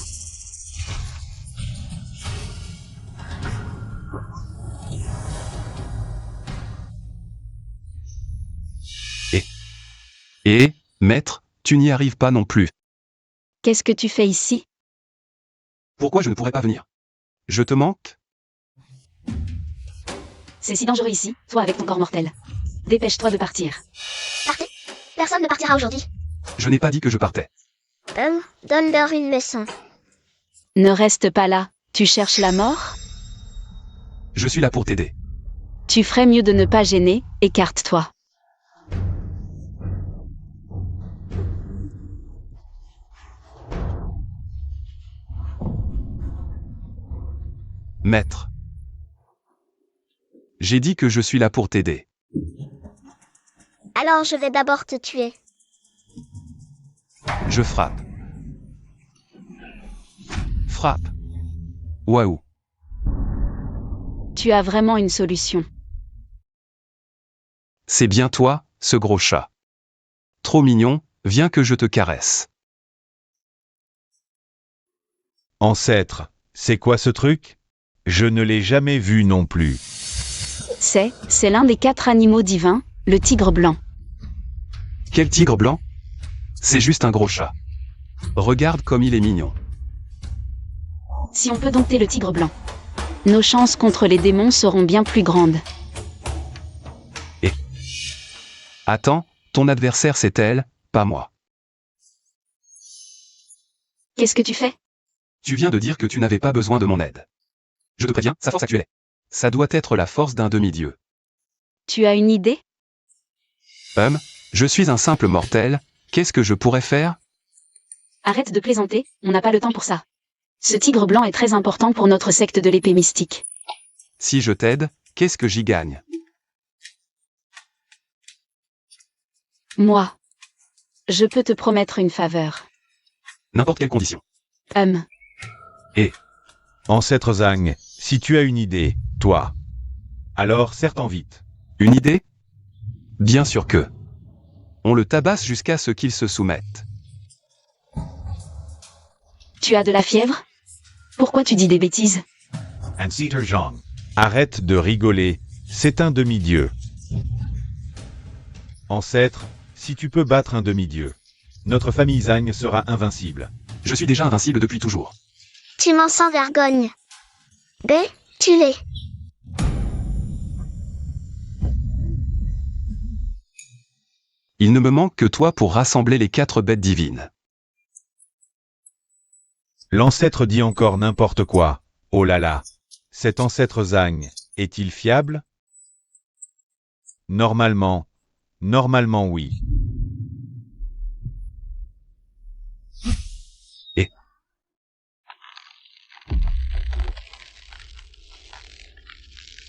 Et, maître, tu n'y arrives pas non plus. Qu'est-ce que tu fais ici? Pourquoi je ne pourrais pas venir? Je te manque? C'est si dangereux ici, toi avec ton corps mortel. Dépêche-toi de partir. Partez. Personne ne partira aujourd'hui. Je n'ai pas dit que je partais. Donne-leur une leçon. Ne reste pas là, tu cherches la mort? Je suis là pour t'aider. Tu ferais mieux de ne pas gêner, écarte-toi. Maître. J'ai dit que je suis là pour t'aider. Alors je vais d'abord te tuer. Je frappe. Frappe. Waouh. Tu as vraiment une solution. C'est bien toi, ce gros chat. Trop mignon, viens que je te caresse. Ancêtre, c'est quoi ce truc? Je ne l'ai jamais vu non plus. C'est l'un des 4 animaux divins, le tigre blanc. Quel tigre blanc? C'est juste un gros chat. Regarde comme il est mignon. Si on peut dompter le tigre blanc, nos chances contre les démons seront bien plus grandes. Attends, ton adversaire c'est elle, pas moi. Qu'est-ce que tu fais? Tu viens de dire que tu n'avais pas besoin de mon aide. Je te préviens, sa force actuelle. Ça doit être la force d'un demi-dieu. Tu as une idée? Je suis un simple mortel, qu'est-ce que je pourrais faire? Arrête de plaisanter, on n'a pas le temps pour ça. Ce tigre blanc est très important pour notre secte de l'épée mystique. Si je t'aide, qu'est-ce que j'y gagne? Moi, je peux te promettre une faveur. N'importe quelle condition. Ancêtre Zhang, si tu as une idée, toi. Alors serre-t'en vite. Une idée? Bien sûr que. On le tabasse jusqu'à ce qu'il se soumette. Tu as de la fièvre? Pourquoi tu dis des bêtises? Ancêtre Zhang. Arrête de rigoler, c'est un demi-dieu. Ancêtre, si tu peux battre un demi-dieu, notre famille Zhang sera invincible. Je suis déjà invincible depuis toujours. Tu mens sans vergogne. B, tue-les. Il ne me manque que toi pour rassembler les 4 bêtes divines. L'ancêtre dit encore n'importe quoi. Oh là là. Cet ancêtre Zhang, est-il fiable? Normalement oui.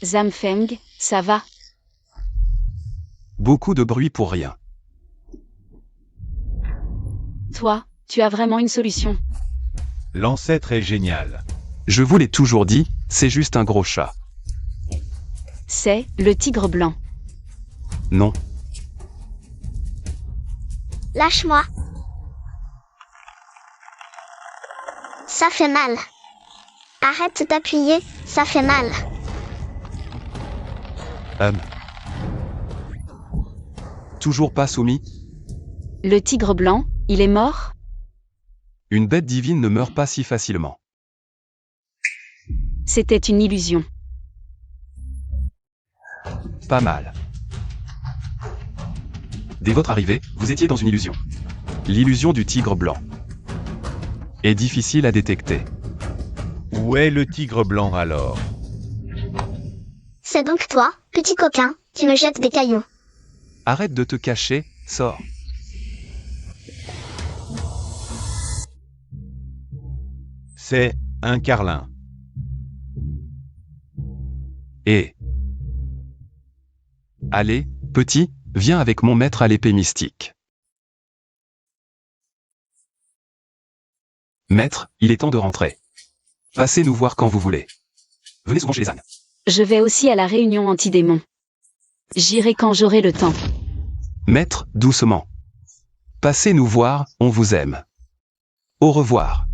Zamfeng, ça va? Beaucoup de bruit pour rien. Toi, tu as vraiment une solution. L'ancêtre est génial. Je vous l'ai toujours dit, c'est juste un gros chat. C'est le tigre blanc. Non. Lâche-moi. Ça fait mal. Arrête d'appuyer, ça fait mal. Toujours pas soumis? Le tigre blanc, il est mort? Une bête divine ne meurt pas si facilement. C'était une illusion. Pas mal. Dès votre arrivée, vous étiez dans une illusion. L'illusion du tigre blanc. Est difficile à détecter. Où est le tigre blanc alors? C'est donc toi, petit coquin, qui me jette des cailloux. Arrête de te cacher, sors. C'est un carlin. Et... Allez, petit, viens avec mon maître à l'épée mystique. Maître, il est temps de rentrer. Passez nous voir quand vous voulez. Venez souvent chez les ânes. Je vais aussi à la réunion anti-démon. J'irai quand j'aurai le temps. Maître, doucement. Passez nous voir, on vous aime. Au revoir.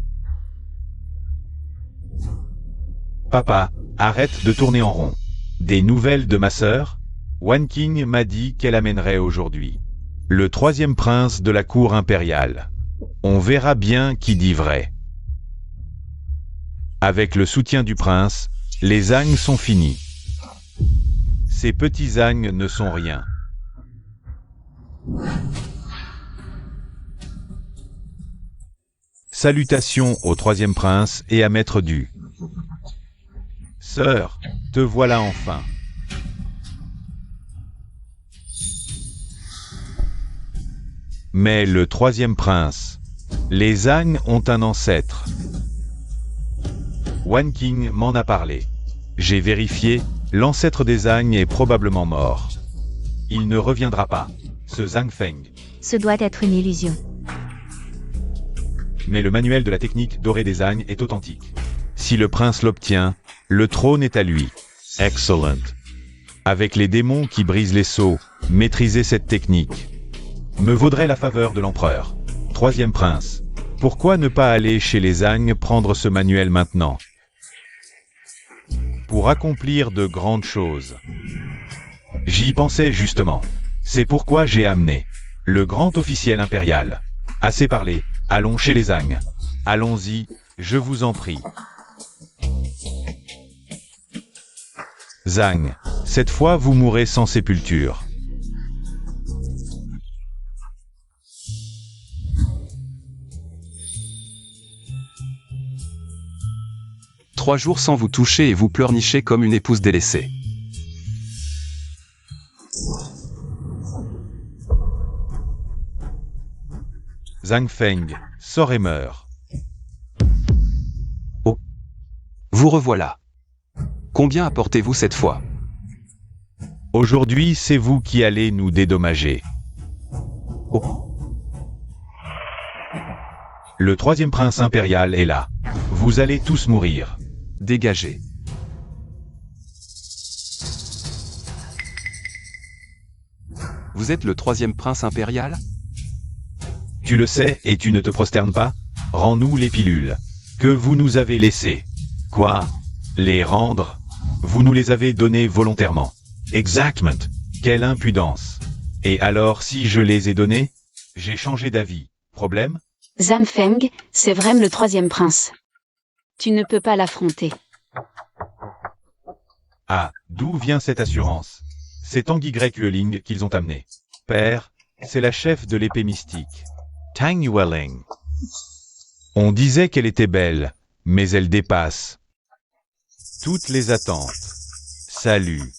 Papa, arrête de tourner en rond. Des nouvelles de ma sœur? Wan Qing m'a dit qu'elle amènerait aujourd'hui le 3e prince de la cour impériale. On verra bien qui dit vrai. Avec le soutien du prince, les Zhang sont finis. Ces petits Zhang ne sont rien. Salutations au 3e prince et à Maître Du. Sœur, te voilà enfin. Mais le 3e prince, les Zhang ont un ancêtre. Wan Qing m'en a parlé. J'ai vérifié, L'ancêtre des Zhang est probablement mort. Il ne reviendra pas. Ce Zhang Feng. Ce doit être une illusion. Mais le manuel de la technique dorée des Zhang est authentique. Si le prince l'obtient, le trône est à lui. Excellent. Avec les démons qui brisent les sceaux, maîtriser cette technique me vaudrait la faveur de l'empereur. Troisième prince. Pourquoi ne pas aller chez les Zhang prendre ce manuel maintenant? Pour accomplir de grandes choses. J'y pensais justement. C'est pourquoi j'ai amené le grand officiel impérial. Assez parlé, allons chez les Zhang. Allons-y, je vous en prie. Zhang, cette fois vous mourrez sans sépulture. Trois jours sans vous toucher et vous pleurnichez comme une épouse délaissée. Zhang Feng, sort et meurt. Oh. Vous revoilà. Combien apportez-vous cette fois? Aujourd'hui, c'est vous qui allez nous dédommager. Oh. Le troisième prince impérial est là. Vous allez tous mourir. Dégagez. Vous êtes le troisième prince impérial? Tu le sais et tu ne te prosternes pas? Rends-nous les pilules que vous nous avez laissées. Quoi? Les rendre? Vous nous les avez données volontairement. Exactement. Quelle impudence. Et alors si je les ai données? J'ai changé d'avis. Problème? Zhang Feng, c'est vraiment le troisième prince. Tu ne peux pas l'affronter. Ah, d'où vient cette assurance? C'est Tang Y Yueling qu'ils ont amené. Père, c'est la chef de l'épée mystique. Tang Yueling. On disait qu'elle était belle, mais elle dépasse toutes les attentes. Salut.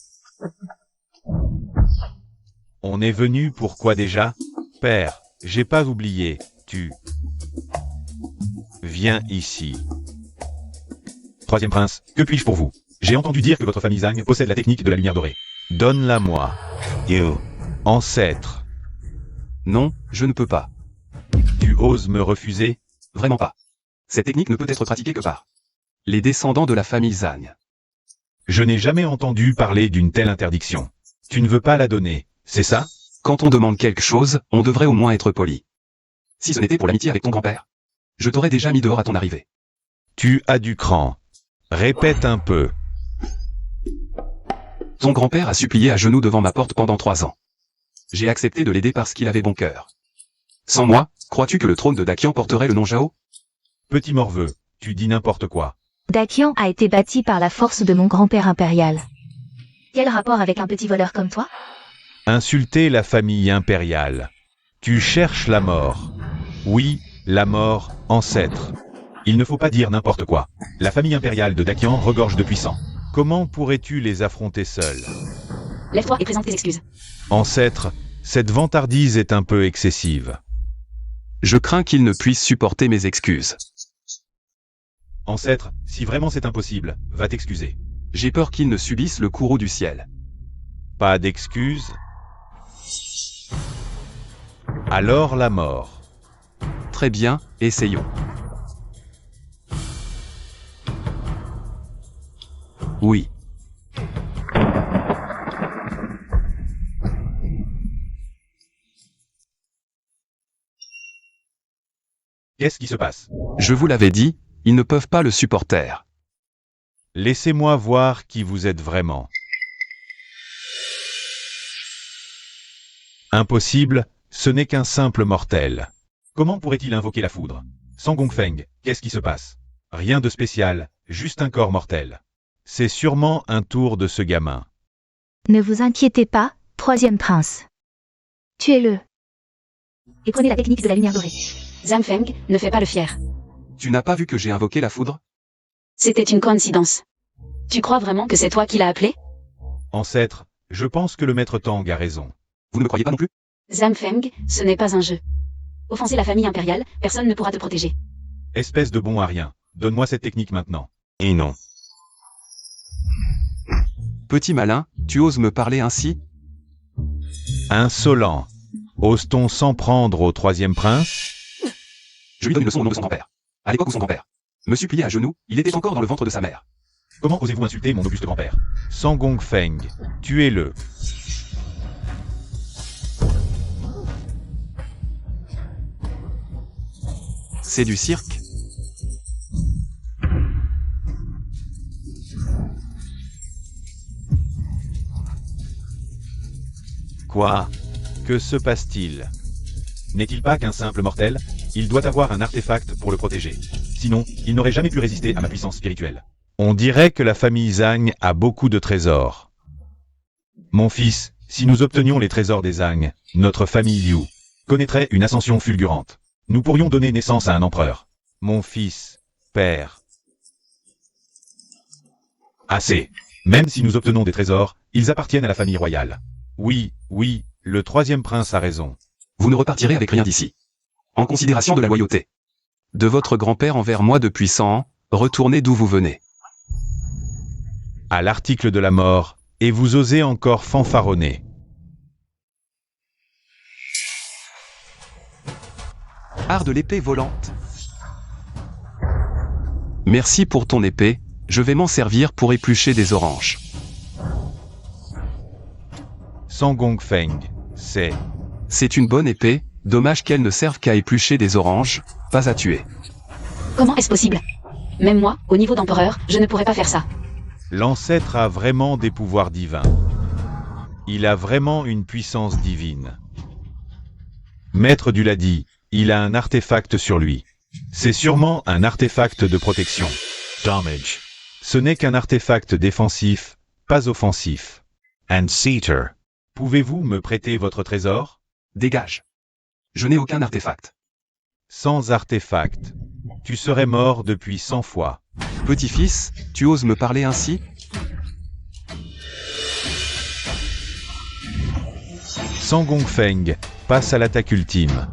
On est venu pour quoi déjà? Père, j'ai pas oublié, tu viens ici. Troisième prince, que puis-je pour vous? J'ai entendu dire que votre famille Zhang possède la technique de la lumière dorée. Donne-la-moi. You. Ancêtre. Non, je ne peux pas. Tu oses me refuser? Vraiment pas. Cette technique ne peut être pratiquée que par les descendants de la famille Zhang. Je n'ai jamais entendu parler d'une telle interdiction. Tu ne veux pas la donner, c'est ça? Quand on demande quelque chose, on devrait au moins être poli. Si ce n'était pour l'amitié avec ton grand-père, je t'aurais déjà mis dehors à ton arrivée. Tu as du cran. Répète un peu. Ton grand-père a supplié à genoux devant ma porte pendant 3 ans. J'ai accepté de l'aider parce qu'il avait bon cœur. Sans moi, crois-tu que le trône de Dakian porterait le nom Zhao? Petit morveux, tu dis n'importe quoi. Dakian a été bâti par la force de mon grand-père impérial. Quel rapport avec un petit voleur comme toi? Insulter la famille impériale. Tu cherches la mort. Oui, la mort, ancêtre. Il ne faut pas dire n'importe quoi. La famille impériale de Dakian regorge de puissants. Comment pourrais-tu les affronter seul? Lève-toi et présente tes excuses. Ancêtre, cette vantardise est un peu excessive. Je crains qu'il ne puisse supporter mes excuses. Ancêtre, si vraiment c'est impossible, va t'excuser. J'ai peur qu'il ne subisse le courroux du ciel. Pas d'excuses? Alors la mort. Très bien, essayons. Oui. Qu'est-ce qui se passe? Je vous l'avais dit, ils ne peuvent pas le supporter. Laissez-moi voir qui vous êtes vraiment. Impossible, ce n'est qu'un simple mortel. Comment pourrait-il invoquer la foudre? Sans Gongfeng, qu'est-ce qui se passe? Rien de spécial, juste un corps mortel. C'est sûrement un tour de ce gamin. Ne vous inquiétez pas, troisième prince. Tuez-le. Et prenez la technique de la lumière dorée. Zhang Feng, ne fais pas le fier. Tu n'as pas vu que j'ai invoqué la foudre? C'était une coïncidence. Tu crois vraiment que c'est toi qui l'as appelé? Ancêtre, je pense que le maître Tang a raison. Vous ne me croyez pas non plus? Zhang Feng, ce n'est pas un jeu. Offenser la famille impériale, personne ne pourra te protéger. Espèce de bon à rien. Donne-moi cette technique maintenant. Et non. Petit malin, tu oses me parler ainsi? Insolent. Ose-t-on s'en prendre au troisième prince? Je lui donne une leçon au nom de son grand-père. À l'époque où son grand-père me suppliait à genoux, il était encore dans le ventre de sa mère. Comment osez-vous insulter mon auguste grand-père? Sang Gongfeng, tuez-le. C'est du cirque? Quoi? Que se passe-t-il? N'est-il pas qu'un simple mortel? Il doit avoir un artefact pour le protéger. Sinon, il n'aurait jamais pu résister à ma puissance spirituelle. On dirait que la famille Zhang a beaucoup de trésors. Mon fils, si nous obtenions les trésors des Zhang, notre famille Liu connaîtrait une ascension fulgurante. Nous pourrions donner naissance à un empereur. Mon fils, père. Assez. Même si nous obtenons des trésors, ils appartiennent à la famille royale. Oui, oui, le troisième prince a raison. Vous ne repartirez avec rien d'ici. En considération de la loyauté de votre grand-père envers moi depuis 100 ans, retournez d'où vous venez. À l'article de la mort, et vous osez encore fanfaronner. Art de l'épée volante. Merci pour ton épée, je vais m'en servir pour éplucher des oranges. Sang Gongfeng, C'est une bonne épée, dommage qu'elle ne serve qu'à éplucher des oranges, pas à tuer. Comment est-ce possible? Même moi, au niveau d'empereur, je ne pourrais pas faire ça. L'ancêtre a vraiment des pouvoirs divins. Il a vraiment une puissance divine. Maître du l'a dit, il a un artefact sur lui. C'est sûrement un artefact de protection. Damage. Ce n'est qu'un artefact défensif, pas offensif. And Seater. Pouvez-vous me prêter votre trésor? Dégage. Je n'ai aucun artefact. Sans artefact, tu serais mort depuis 100 fois. Petit-fils, tu oses me parler ainsi? Sang Gongfeng passe à l'attaque ultime.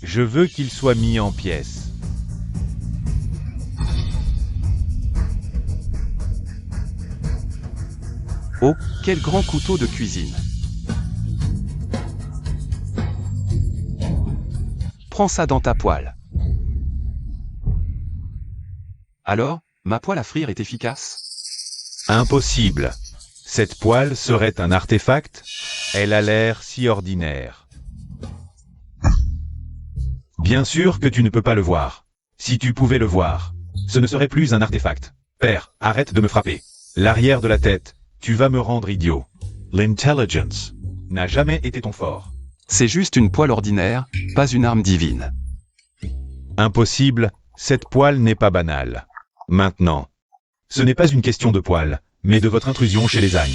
Je veux qu'il soit mis en pièces. Oh, quel grand couteau de cuisine. Prends ça dans ta poêle. Alors, ma poêle à frire est efficace? Impossible. Cette poêle serait un artefact? Elle a l'air si ordinaire. Bien sûr que tu ne peux pas le voir. Si tu pouvais le voir, ce ne serait plus un artefact. Père, arrête de me frapper. L'arrière de la tête, tu vas me rendre idiot. L'intelligence n'a jamais été ton fort. C'est juste une poêle ordinaire, pas une arme divine. Impossible, cette poêle n'est pas banale. Maintenant, ce n'est pas une question de poêle, mais de votre intrusion chez les Zhang.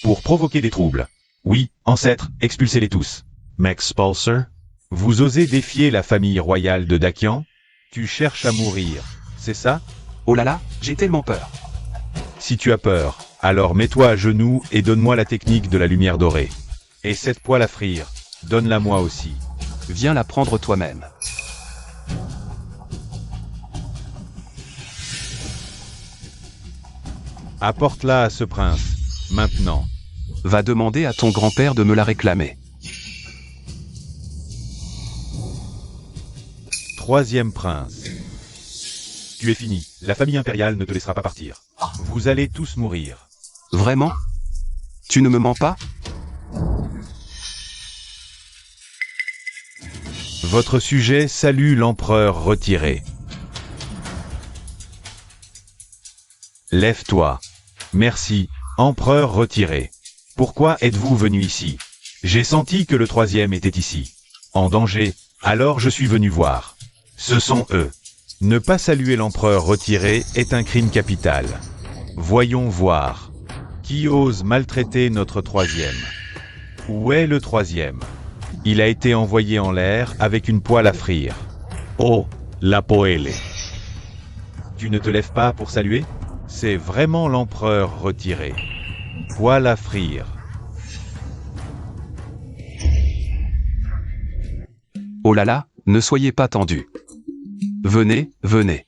Pour provoquer des troubles. Oui, ancêtres, expulsez-les tous. M'expulser? Vous osez défier la famille royale de Dakian? Tu cherches à mourir, c'est ça? Oh là là, j'ai tellement peur. Si tu as peur, alors mets-toi à genoux et donne-moi la technique de la lumière dorée. Et cette poêle à frire, donne-la moi aussi. Viens la prendre toi-même. Apporte-la à ce prince, maintenant. Va demander à ton grand-père de me la réclamer. Troisième prince. Tu es fini, la famille impériale ne te laissera pas partir. Vous allez tous mourir. Vraiment? Tu ne me mens pas? Votre sujet salue l'empereur retiré. Lève-toi. Merci, empereur retiré. Pourquoi êtes-vous venu ici? J'ai senti que le troisième était ici. En danger, alors je suis venu voir. Ce sont eux. Ne pas saluer l'empereur retiré est un crime capital. Voyons voir. Qui ose maltraiter notre troisième? Où est le troisième? Il a été envoyé en l'air avec une poêle à frire. Oh, la poêle. Tu ne te lèves pas pour saluer? C'est vraiment l'empereur retiré. Poêle à frire. Oh là là, ne soyez pas tendus. Venez, venez.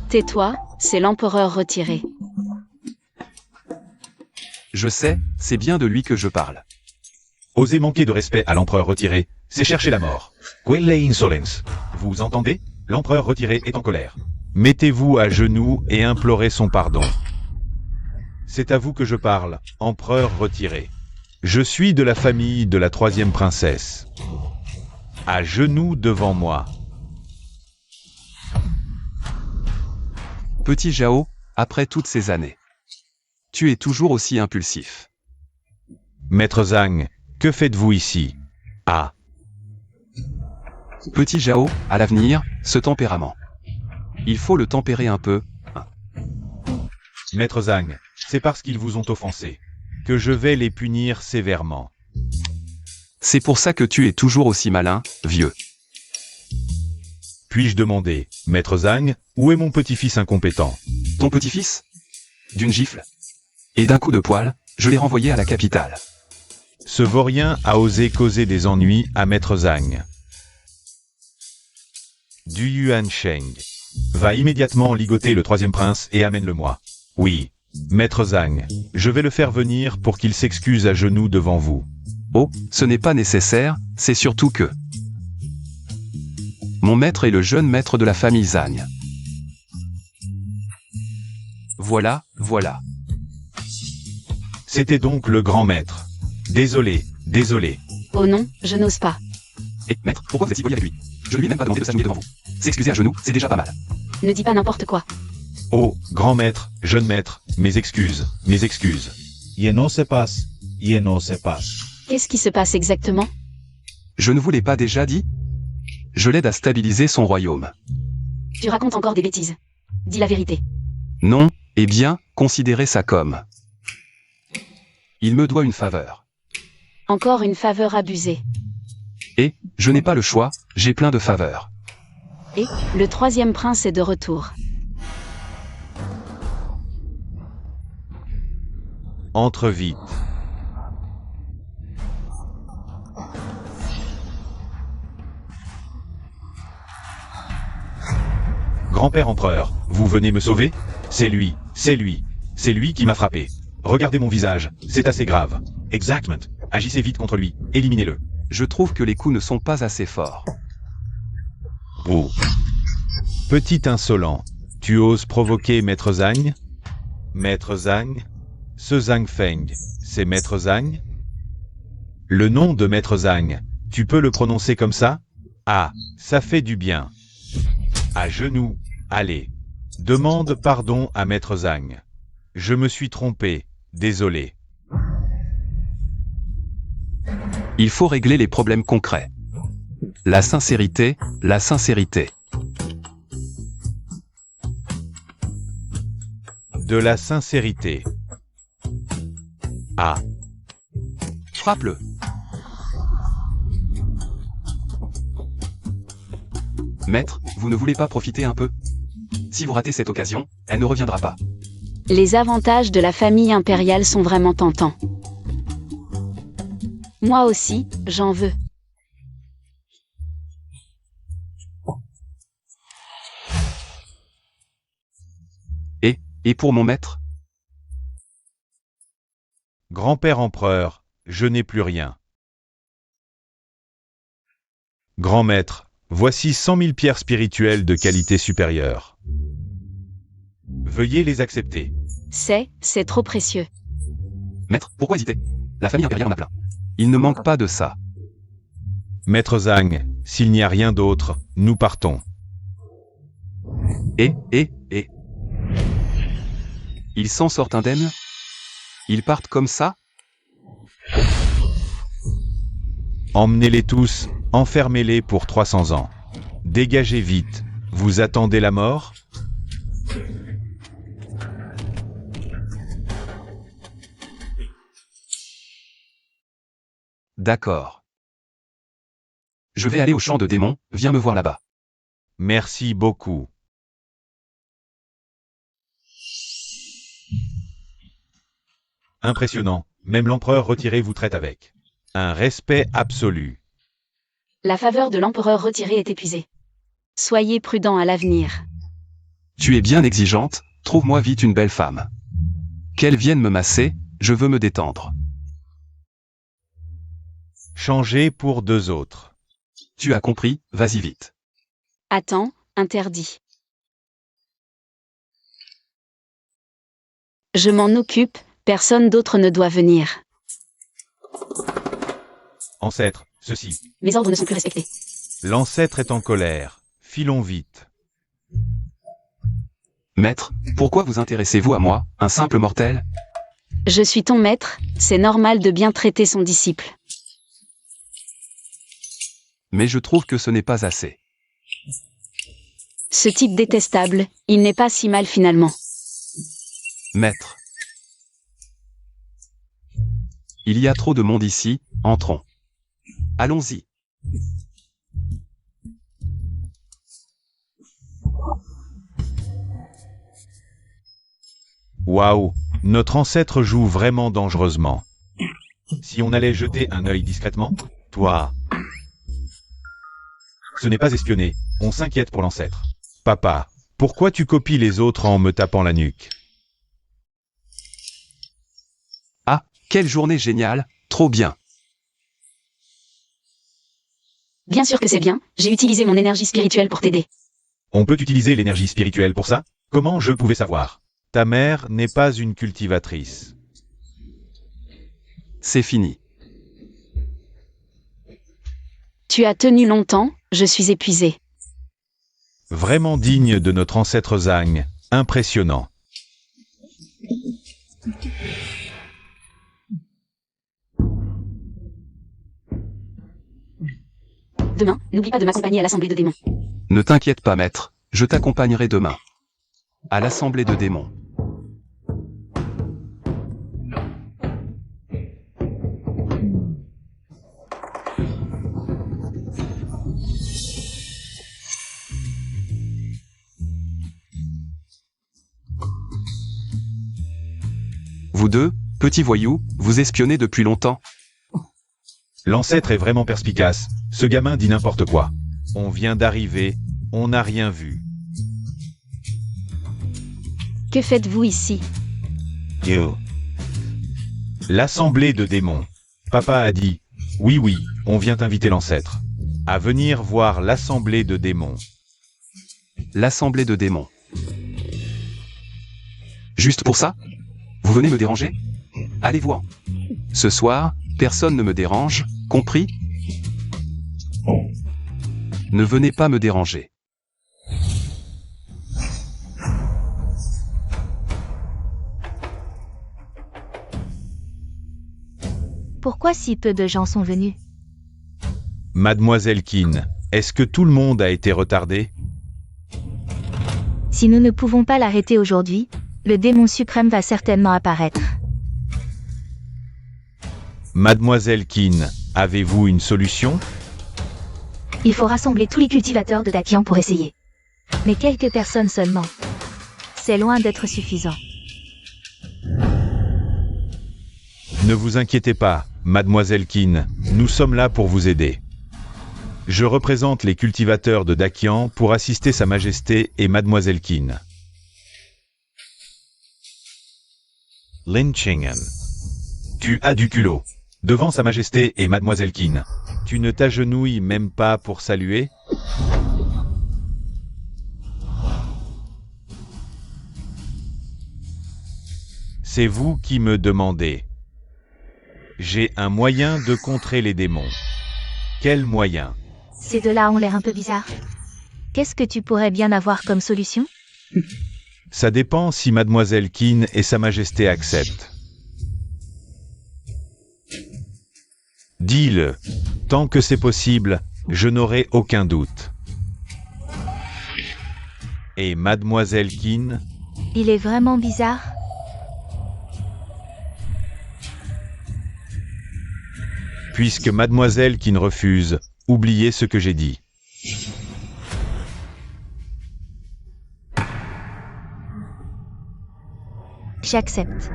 Tais-toi, c'est l'empereur retiré. Je sais, c'est bien de lui que je parle. Oser manquer de respect à l'empereur retiré, c'est chercher la mort. Quelle insolence. Vous entendez? L'empereur retiré est en colère. Mettez-vous à genoux et implorez son pardon. C'est à vous que je parle, empereur retiré. Je suis de la famille de la 3e princesse. À genoux devant moi. Petit Zhao, après toutes ces années. Tu es toujours aussi impulsif. Maître Zhang, que faites-vous ici? Ah. Petit Zhao, à l'avenir, ce tempérament. Il faut le tempérer un peu. Maître Zhang, c'est parce qu'ils vous ont offensé que je vais les punir sévèrement. C'est pour ça que tu es toujours aussi malin, vieux. Puis-je demander, Maître Zhang, où est mon petit-fils incompétent? Ton petit-fils? D'une gifle et d'un coup de poing, je l'ai renvoyé à la capitale. Ce vaurien a osé causer des ennuis à Maître Zhang. Du Yuan Sheng. Va immédiatement ligoter le 3e prince et amène-le-moi. Oui, Maître Zhang, je vais le faire venir pour qu'il s'excuse à genoux devant vous. Oh, ce n'est pas nécessaire, c'est surtout que... Mon maître est le jeune maître de la famille Zhang. Voilà, voilà. C'était donc le grand maître. Désolé, désolé. Oh non, je n'ose pas. Et maître, pourquoi vous êtes si poli avec lui? Je ne lui ai même pas demandé de s'agenouiller devant vous. S'excuser à genoux, c'est déjà pas mal. Ne dis pas n'importe quoi. Oh, grand maître, jeune maître, mes excuses, mes excuses. Il ne se passe. Il ne se passe. Qu'est-ce qui se passe exactement? Je ne vous l'ai pas déjà dit? Je l'aide à stabiliser son royaume. Tu racontes encore des bêtises. Dis la vérité. Non, eh bien, considérez ça comme... Il me doit une faveur. Encore une faveur abusée. Et, je n'ai pas le choix, j'ai plein de faveurs. Et, le 3e prince est de retour. Entre vite. Grand-père empereur, vous venez me sauver? C'est lui, c'est lui, c'est lui qui m'a frappé. Regardez mon visage, c'est assez grave. Exactement. Agissez vite contre lui, éliminez-le. Je trouve que les coups ne sont pas assez forts. Oh. Petit insolent, tu oses provoquer Maître Zhang? Maître Zhang? Ce Zhang Feng, c'est Maître Zhang? Le nom de Maître Zhang, tu peux le prononcer comme ça? Ah, ça fait du bien. À genoux, allez. Demande pardon à Maître Zhang. Je me suis trompé, désolé. Il faut régler les problèmes concrets. La sincérité, la sincérité. De la sincérité. Ah. Frappe-le. Maître, vous ne voulez pas profiter un peu? Si vous ratez cette occasion, elle ne reviendra pas. Les avantages de la famille impériale sont vraiment tentants. Moi aussi, j'en veux. Et pour mon maître? Grand-père empereur, je n'ai plus rien. Grand maître, voici 100 000 pierres spirituelles de qualité supérieure. Veuillez les accepter. C'est trop précieux. Maître, pourquoi hésiter? La famille impériale en a plein. Il ne manque pas de ça. Maître Zhang, s'il n'y a rien d'autre, nous partons. Et. Ils s'en sortent indemnes? Ils partent comme ça? Emmenez-les tous, enfermez-les pour 300 ans. Dégagez vite, vous attendez la mort? D'accord. Je vais aller au champ de démons, viens me voir là-bas. Merci beaucoup. Impressionnant, même l'empereur retiré vous traite avec un respect absolu. La faveur de l'empereur retiré est épuisée. Soyez prudent à l'avenir. Tu es bien exigeante, trouve-moi vite une belle femme. Qu'elle vienne me masser, Je veux me détendre. Changer pour 2 autres. Tu as compris, vas-y vite. Attends, interdit. Je m'en occupe, personne d'autre ne doit venir. Ancêtre, ceci. Mes ordres ne sont plus respectés. L'ancêtre est en colère. Filons vite. Maître, pourquoi vous intéressez-vous à moi, un simple mortel? Je suis ton maître, c'est normal de bien traiter son disciple. Mais je trouve que ce n'est pas assez. Ce type détestable, il n'est pas si mal finalement. Maître. Il y a trop de monde ici, entrons. Allons-y. Waouh, notre ancêtre joue vraiment dangereusement. Si on allait jeter un œil discrètement, toi. Ce n'est pas espionner, on s'inquiète pour l'ancêtre. Papa, pourquoi tu copies les autres en me tapant la nuque? Ah, quelle journée géniale, trop bien. Bien sûr que c'est bien, j'ai utilisé mon énergie spirituelle pour t'aider. On peut utiliser l'énergie spirituelle pour ça? Comment je pouvais savoir? Ta mère n'est pas une cultivatrice. C'est fini. Tu as tenu longtemps, je suis épuisé. Vraiment digne de notre ancêtre Zhang, impressionnant. Demain, n'oublie pas de m'accompagner à l'assemblée de démons. Ne t'inquiète pas, maître, je t'accompagnerai demain. À l'assemblée de démons. Vous deux, petits voyous, vous espionnez depuis longtemps. L'ancêtre est vraiment perspicace, ce gamin dit n'importe quoi. On vient d'arriver, on n'a rien vu. Que faites-vous ici? You. L'assemblée de démons. Papa a dit, oui, on vient inviter l'ancêtre. À venir voir l'assemblée de démons. L'assemblée de démons. Juste pour ça? Vous venez me déranger? Allez-vous-en. Ce soir, personne ne me dérange, compris? Ne venez pas me déranger. Pourquoi si peu de gens sont venus? Mademoiselle Qin, est-ce que tout le monde a été retardé? Si nous ne pouvons pas l'arrêter aujourd'hui, le démon suprême va certainement apparaître. Mademoiselle Qin, avez-vous une solution? Il faut rassembler tous les cultivateurs de Dakian pour essayer. Mais quelques personnes seulement. C'est loin d'être suffisant. Ne vous inquiétez pas, Mademoiselle Qin, nous sommes là pour vous aider. Je représente les cultivateurs de Dakian pour assister Sa Majesté et Mademoiselle Qin. Lin Qing'an. Tu as du culot. Devant Sa Majesté et Mademoiselle Qin. Tu ne t'agenouilles même pas pour saluer? C'est vous qui me demandez. J'ai un moyen de contrer les démons. Quel moyen? Ces deux-là ont l'air un peu bizarres. Qu'est-ce que tu pourrais bien avoir comme solution? Ça dépend si Mademoiselle Qin et Sa Majesté acceptent. Dis-le. Tant que c'est possible, je n'aurai aucun doute. Et Mademoiselle Qin? Il est vraiment bizarre. Puisque Mademoiselle Qin refuse, oubliez ce que j'ai dit. J'accepte.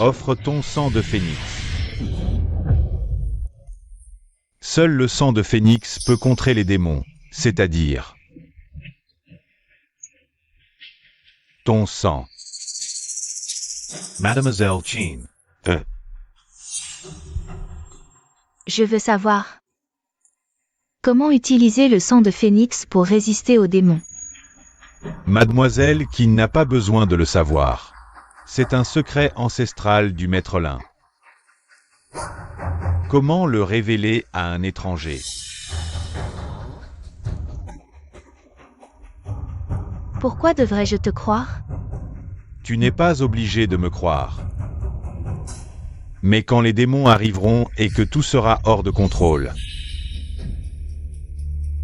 Offre ton sang de phénix. Seul le sang de phénix peut contrer les démons, c'est-à-dire ton sang. Mademoiselle Jean. Je veux savoir. Comment utiliser le sang de phénix pour résister aux démons? Mademoiselle qui n'a pas besoin de le savoir. C'est un secret ancestral du Maître Lin. Comment le révéler à un étranger? Pourquoi devrais-je te croire? Tu n'es pas obligé de me croire. Mais quand les démons arriveront et que tout sera hors de contrôle,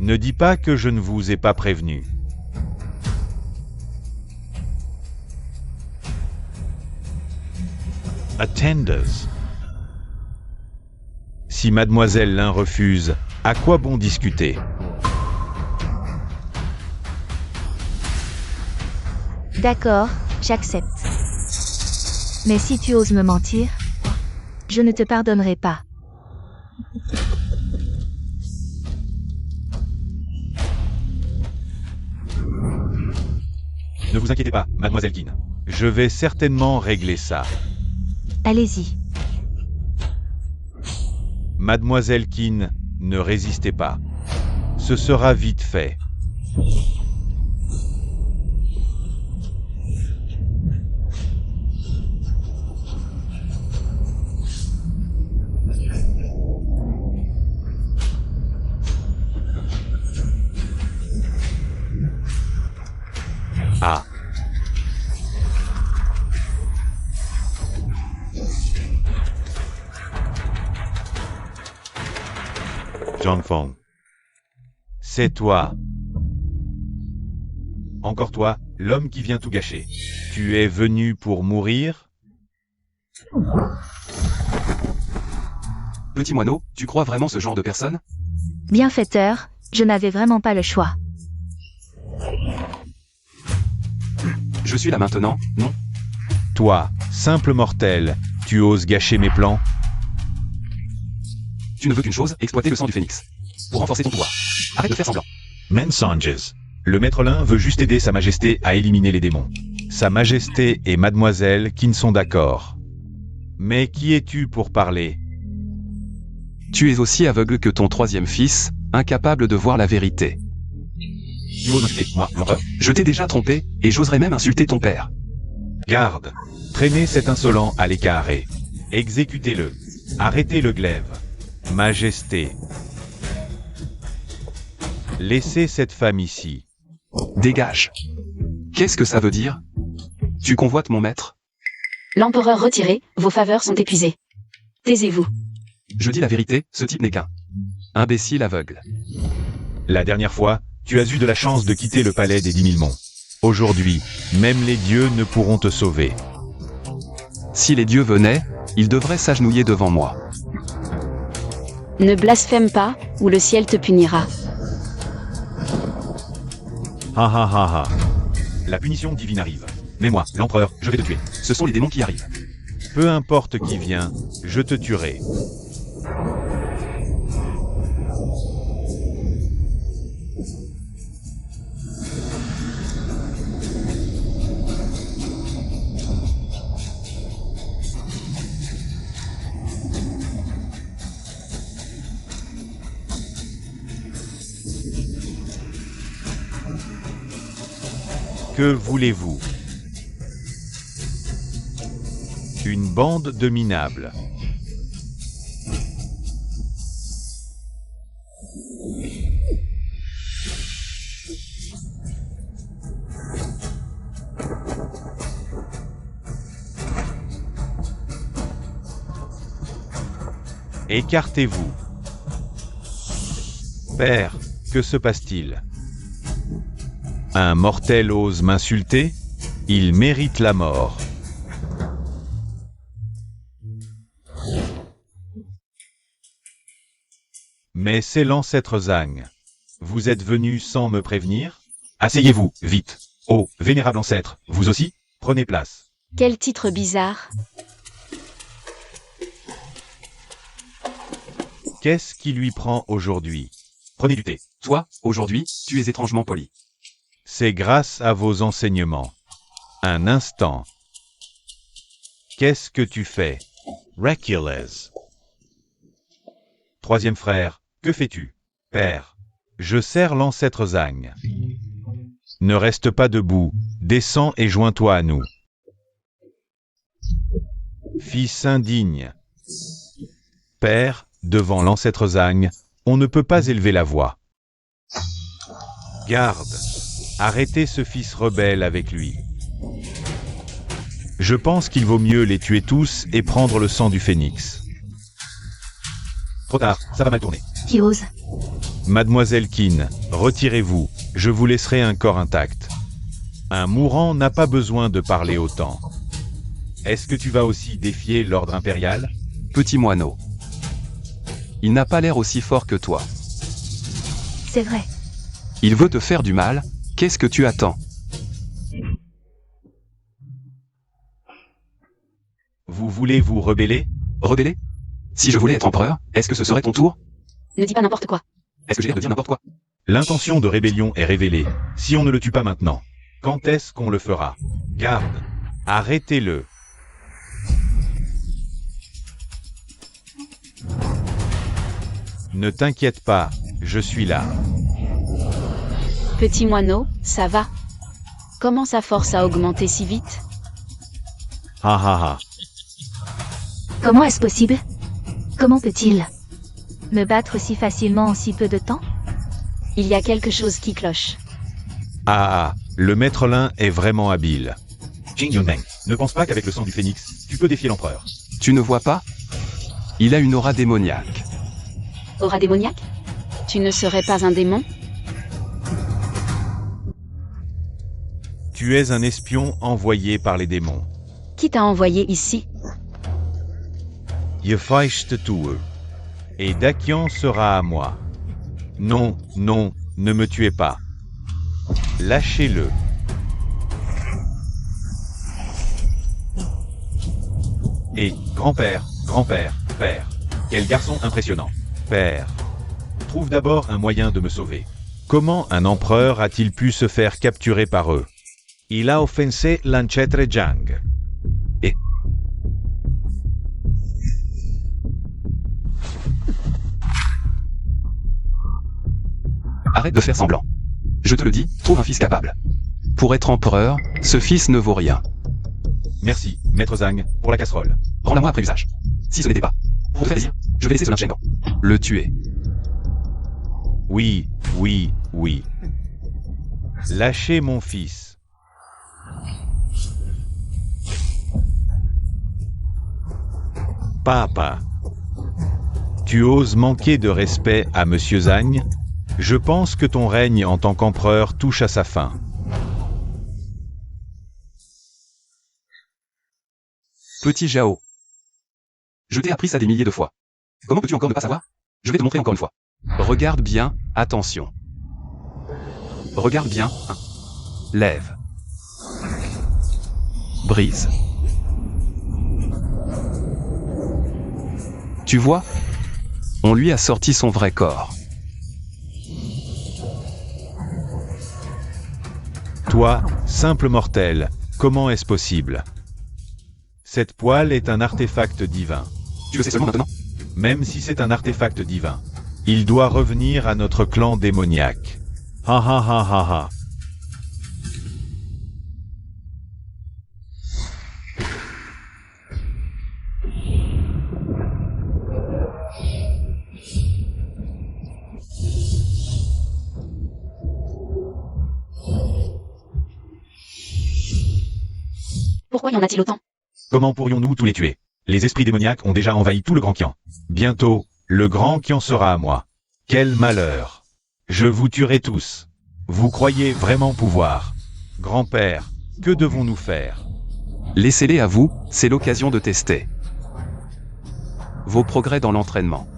ne dis pas que je ne vous ai pas prévenu. Attenders. Si Mademoiselle Lin refuse, à quoi bon discuter? D'accord, j'accepte. Mais si tu oses me mentir, je ne te pardonnerai pas. Ne vous inquiétez pas, Mademoiselle Kin. Je vais certainement régler ça. Allez-y. Mademoiselle Kin, ne résistez pas. Ce sera vite fait. Ah. Zhang Feng. C'est toi. Encore toi, l'homme qui vient tout gâcher. Tu es venu pour mourir? Petit moineau, tu crois vraiment ce genre de personne? Bienfaiteur, je n'avais vraiment pas le choix. Je suis là maintenant, non? Toi, simple mortel, tu oses gâcher mes plans? Tu ne veux qu'une chose, exploiter le sang du phénix. Pour renforcer ton pouvoir. Arrête de faire semblant. Mensonges. Le Maître Lin veut juste aider Sa Majesté à éliminer les démons. Sa Majesté et Mademoiselle qui ne sont d'accord. Mais qui es-tu pour parler? Tu es aussi aveugle que ton troisième fils, incapable de voir la vérité. Tu oses insulter, moi, l'empereur? Je t'ai déjà trompé, et j'oserais même insulter ton père. Garde. Traînez cet insolent à l'écart et exécutez-le. Arrêtez le glaive. Majesté. Laissez cette femme ici. Dégage. Qu'est-ce que ça veut dire? Tu convoites mon maître? L'empereur retiré, vos faveurs sont épuisées. Taisez-vous. Je dis la vérité, ce type n'est qu'un imbécile aveugle. La dernière fois, tu as eu de la chance de quitter le palais des 10 000 monts. Aujourd'hui, même les dieux ne pourront te sauver. Si les dieux venaient, ils devraient s'agenouiller devant moi. Ne blasphème pas, ou le ciel te punira. Ha ha ha ha. La punition divine arrive. Mais moi, l'empereur, je vais te tuer. Ce sont les démons qui arrivent. Peu importe qui vient, je te tuerai. Que voulez-vous? Une bande de minables. Écartez-vous. Père, que se passe-t-il? Un mortel ose m'insulter? Il mérite la mort. Mais c'est l'ancêtre Zhang. Vous êtes venu sans me prévenir? Asseyez-vous, vite. Oh, vénérable ancêtre, vous aussi? Prenez place. Quel titre bizarre. Qu'est-ce qui lui prend aujourd'hui? Prenez du thé. Toi, aujourd'hui, tu es étrangement poli. C'est grâce à vos enseignements. Un instant. Qu'est-ce que tu fais? Recules. Troisième frère, que fais-tu? Père. Je sers l'ancêtre Zang. Ne reste pas debout, descends et joins-toi à nous. Fils indigne. Père, devant l'ancêtre Zang, on ne peut pas élever la voix. Garde. Arrêtez ce fils rebelle avec lui. Je pense qu'il vaut mieux les tuer tous et prendre le sang du phénix. Trop tard, ça va mal tourner. Qui ose? Mademoiselle Keane, retirez-vous, je vous laisserai un corps intact. Un mourant n'a pas besoin de parler autant. Est-ce que tu vas aussi défier l'ordre impérial? Petit moineau. Il n'a pas l'air aussi fort que toi. C'est vrai. Il veut te faire du mal, qu'est-ce que tu attends? Vous voulez vous rebeller? Rebeller? Si je voulais être empereur, est-ce que ce serait ton tour? Ne dis pas n'importe quoi. Est-ce que j'ai l'air de dire n'importe quoi? L'intention de rébellion est révélée. Si on ne le tue pas maintenant, quand est-ce qu'on le fera? Garde. Arrêtez-le. Ne t'inquiète pas, je suis là. Petit moineau, ça va? Comment sa force a augmenté si vite? Ha ha ha. Comment est-ce possible? Comment peut-il me battre si facilement en si peu de temps? Il y a quelque chose qui cloche. Ah ah, le maître Lin est vraiment habile. Jing Yunmeng, ne pense pas qu'avec le sang du phénix, tu peux défier l'empereur. Tu ne vois pas? Il a une aura démoniaque. Aura démoniaque? Tu ne serais pas un démon? Tu es un espion envoyé par les démons. Qui t'a envoyé ici? Je feichte tue. Et Dakian sera à moi. Non, non, ne me tuez pas. Lâchez-le. Et, grand-père, père. Quel garçon impressionnant. Père. Trouve d'abord un moyen de me sauver. Comment un empereur a-t-il pu se faire capturer par eux? Il a offensé l'ancêtre Zhang. Et... Arrête de faire semblant. Je te le dis, trouve un fils capable. Pour être empereur, ce fils ne vaut rien. Merci, maître Zhang, pour la casserole. Rends-la-moi après l'usage. Si ce n'était pas pour te faire plaisir, je vais laisser ce Lin Shengang le tuer. Oui. Lâchez mon fils. Papa. Tu oses manquer de respect à Monsieur Zhang? Je pense que ton règne en tant qu'empereur touche à sa fin. Petit Zhao. Je t'ai appris ça des milliers de fois. Comment peux-tu encore ne pas savoir? Je vais te montrer encore une fois. Regarde bien, attention. Regarde bien, hein. Lève. Brise. Tu vois? On lui a sorti son vrai corps. Toi, simple mortel, comment est-ce possible? Cette poêle est un artefact divin. Tu le sais seulement maintenant? Même si c'est un artefact divin, il doit revenir à notre clan démoniaque. Ha ha ha ha ha. Pourquoi y en a-t-il autant? Comment pourrions-nous tous les tuer? Les esprits démoniaques ont déjà envahi tout le Grand Qian. Bientôt, le Grand Qian sera à moi. Quel malheur! Je vous tuerai tous. Vous croyez vraiment pouvoir? Grand-père, que devons-nous faire? Laissez-les à vous, c'est l'occasion de tester vos progrès dans l'entraînement.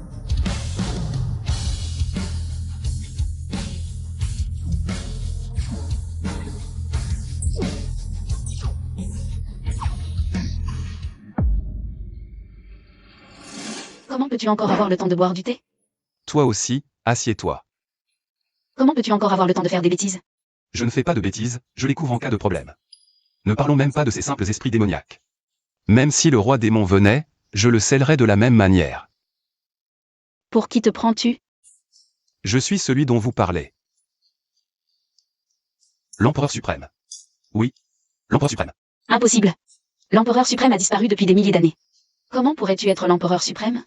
Comment peux-tu encore avoir le temps de boire du thé? Toi aussi, assieds-toi. Comment peux-tu encore avoir le temps de faire des bêtises? Je ne fais pas de bêtises, je les couvre en cas de problème. Ne parlons même pas de ces simples esprits démoniaques. Même si le roi démon venait, je le scellerais de la même manière. Pour qui te prends-tu? Je suis celui dont vous parlez. L'empereur suprême. Oui, l'empereur suprême. Impossible. L'empereur suprême a disparu depuis des milliers d'années. Comment pourrais-tu être l'empereur suprême?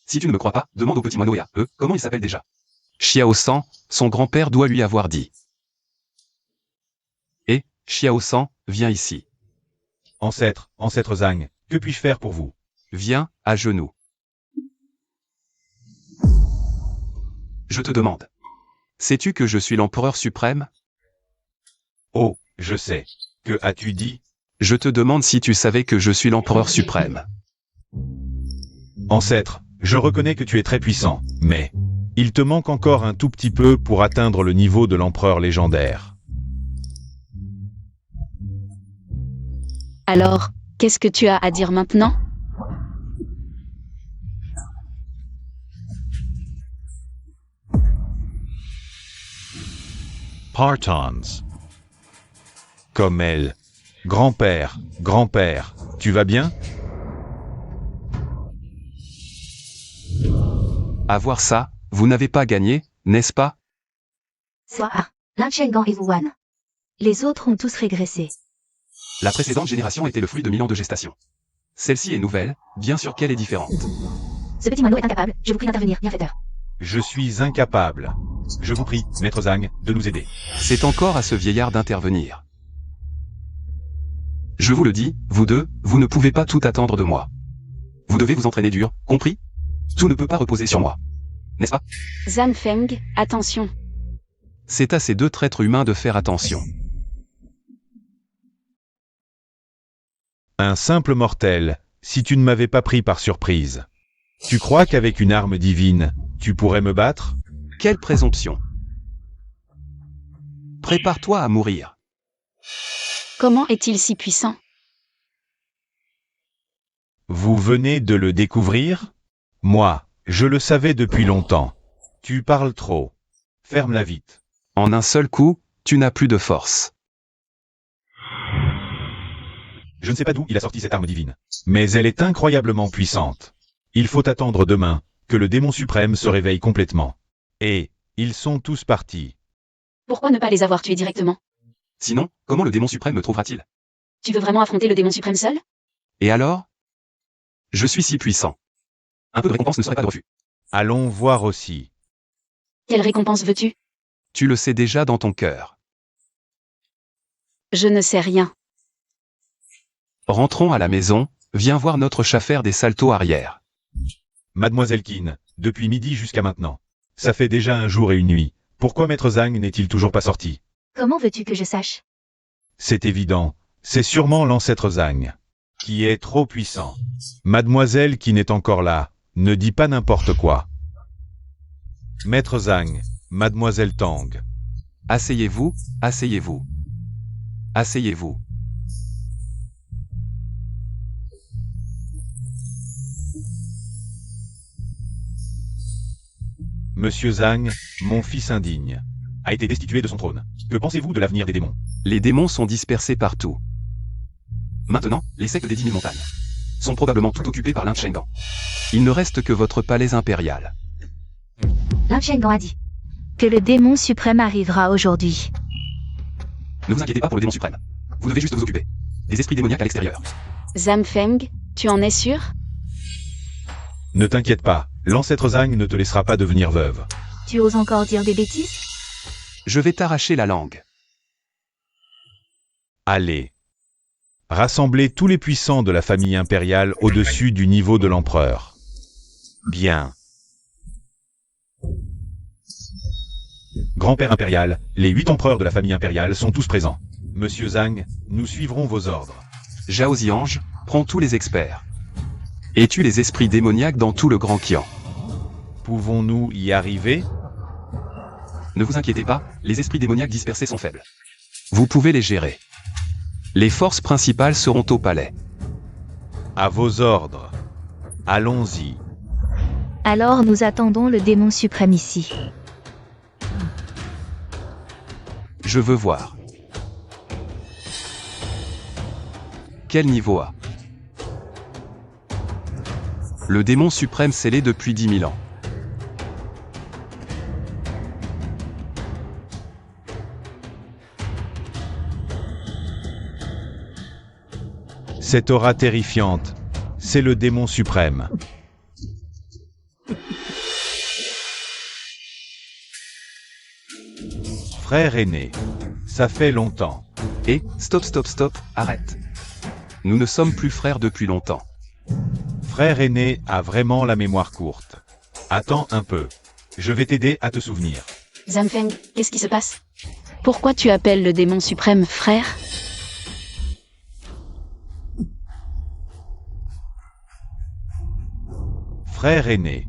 Si tu ne me crois pas, demande au petit moineau et à eux, comment il s'appelle déjà? Xiao San, son grand-père doit lui avoir dit. Et, Xiao San, viens ici. Ancêtre Zhang, que puis-je faire pour vous? Viens, à genoux. Je te demande. Sais-tu que je suis l'empereur suprême? Oh, je sais. Que as-tu dit? Je te demande si tu savais que je suis l'empereur suprême. Ancêtre, je reconnais que tu es très puissant, mais il te manque encore un tout petit peu pour atteindre le niveau de l'empereur légendaire. Alors, qu'est-ce que tu as à dire maintenant? Partons. Comme elle. Grand-père, tu vas bien? À voir ça, vous n'avez pas gagné, n'est-ce pas? Soit Lan Chenggang et Wu Wan. Les autres ont tous régressé. La précédente génération était le fruit de 1000 ans de gestation. Celle-ci est nouvelle, bien sûr qu'elle est différente. Ce petit moineau est incapable, je vous prie d'intervenir, bienfaiteur. Je suis incapable. Je vous prie, maître Zhang, de nous aider. C'est encore à ce vieillard d'intervenir. Je vous le dis, vous deux, vous ne pouvez pas tout attendre de moi. Vous devez vous entraîner dur, compris? Tout ne peut pas reposer sur moi. N'est-ce pas? Zhan Feng, attention. C'est à ces deux traîtres humains de faire attention. Un simple mortel, si tu ne m'avais pas pris par surprise. Tu crois qu'avec une arme divine, tu pourrais me battre? Quelle présomption! Prépare-toi à mourir. Comment est-il si puissant? Vous venez de le découvrir? Moi, je le savais depuis longtemps. Tu parles trop. Ferme-la vite. En un seul coup, tu n'as plus de force. Je ne sais pas d'où il a sorti cette arme divine, mais elle est incroyablement puissante. Il faut attendre demain que le démon suprême se réveille complètement. Et ils sont tous partis. Pourquoi ne pas les avoir tués directement? Sinon, comment le démon suprême me trouvera-t-il? Tu veux vraiment affronter le démon suprême seul? Et alors? Je suis si puissant. Un peu de récompense ne serait pas de refus. Allons voir aussi. Quelle récompense veux-tu? Tu le sais déjà dans ton cœur. Je ne sais rien. Rentrons à la maison, viens voir notre chat faire des saltos arrière. Mademoiselle Qin, depuis midi jusqu'à maintenant. Ça fait déjà un jour et une nuit. Pourquoi Maître Zhang n'est-il toujours pas sorti? Comment veux-tu que je sache? C'est évident. C'est sûrement l'ancêtre Zhang, qui est trop puissant. Mademoiselle qui n'est encore là, ne dit pas n'importe quoi. Maître Zhang, Mademoiselle Tang. Asseyez-vous, asseyez-vous. Asseyez-vous. Monsieur Zhang, mon fils indigne, a été destitué de son trône. Que pensez-vous de l'avenir des démons? Les démons sont dispersés partout. Maintenant, les sectes des 10 000 montagnes sont probablement tout occupées par Lan Chenggang. Il ne reste que votre palais impérial. Lan Chenggang a dit que le démon suprême arrivera aujourd'hui. Ne vous inquiétez pas pour le démon suprême. Vous devez juste vous occuper des esprits démoniaques à l'extérieur. Zhan Feng, tu en es sûr? Ne t'inquiète pas, l'ancêtre Zhang ne te laissera pas devenir veuve. Tu oses encore dire des bêtises? Je vais t'arracher la langue. Allez. Rassemblez tous les puissants de la famille impériale au-dessus du niveau de l'empereur. Bien. Grand-père impérial, les 8 empereurs de la famille impériale sont tous présents. Monsieur Zhang, nous suivrons vos ordres. Zhao Ziange, prends tous les experts. Et tue les esprits démoniaques dans tout le Grand Qian. Pouvons-nous y arriver? Ne vous inquiétez pas, les esprits démoniaques dispersés sont faibles. Vous pouvez les gérer. Les forces principales seront au palais. À vos ordres. Allons-y. Alors nous attendons le démon suprême ici. Je veux voir. Quel niveau a le démon suprême scellé depuis 10 000 ans. Cette aura terrifiante, c'est le démon suprême. Frère aîné, ça fait longtemps. Et, stop, arrête. Nous ne sommes plus frères depuis longtemps. Frère aîné a vraiment la mémoire courte. Attends un peu. Je vais t'aider à te souvenir. Zanfeng, qu'est-ce qui se passe? Pourquoi tu appelles le démon suprême frère? Frère aîné,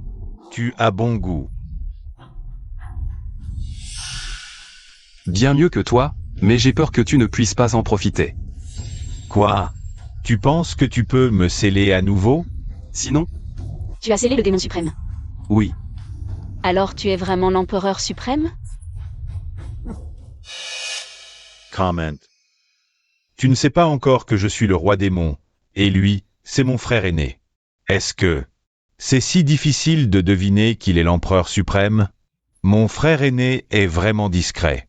tu as bon goût. Bien mieux que toi, mais j'ai peur que tu ne puisses pas en profiter. Quoi? Tu penses que tu peux me sceller à nouveau? Sinon? Tu as scellé le démon suprême. Oui. Alors tu es vraiment l'empereur suprême? Comment. Tu ne sais pas encore que je suis le roi démon, et lui, c'est mon frère aîné. Est-ce que c'est si difficile de deviner qu'il est l'empereur suprême? Mon frère aîné est vraiment discret.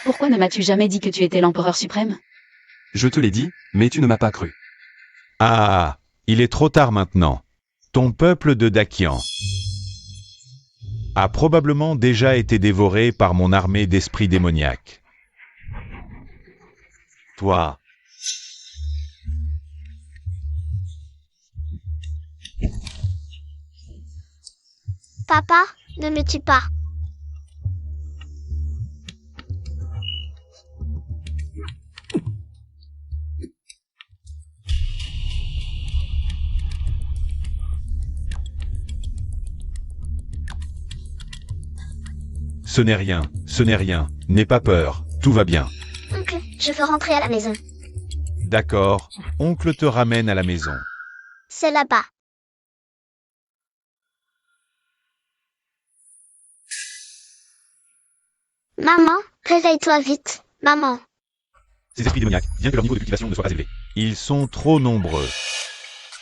Pourquoi ne m'as-tu jamais dit que tu étais l'empereur suprême? Je te l'ai dit, mais tu ne m'as pas cru. Ah, il est trop tard maintenant. Ton peuple de Dakian a probablement déjà été dévoré par mon armée d'esprits démoniaques. Toi. Papa, ne me tue pas. Ce n'est rien, n'aie pas peur, tout va bien. Oncle, je veux rentrer à la maison. D'accord, oncle te ramène à la maison. C'est là-bas. Maman, réveille-toi vite. Maman. Ces esprits démoniaques, bien que leur niveau de cultivation ne soit pas élevé, ils sont trop nombreux.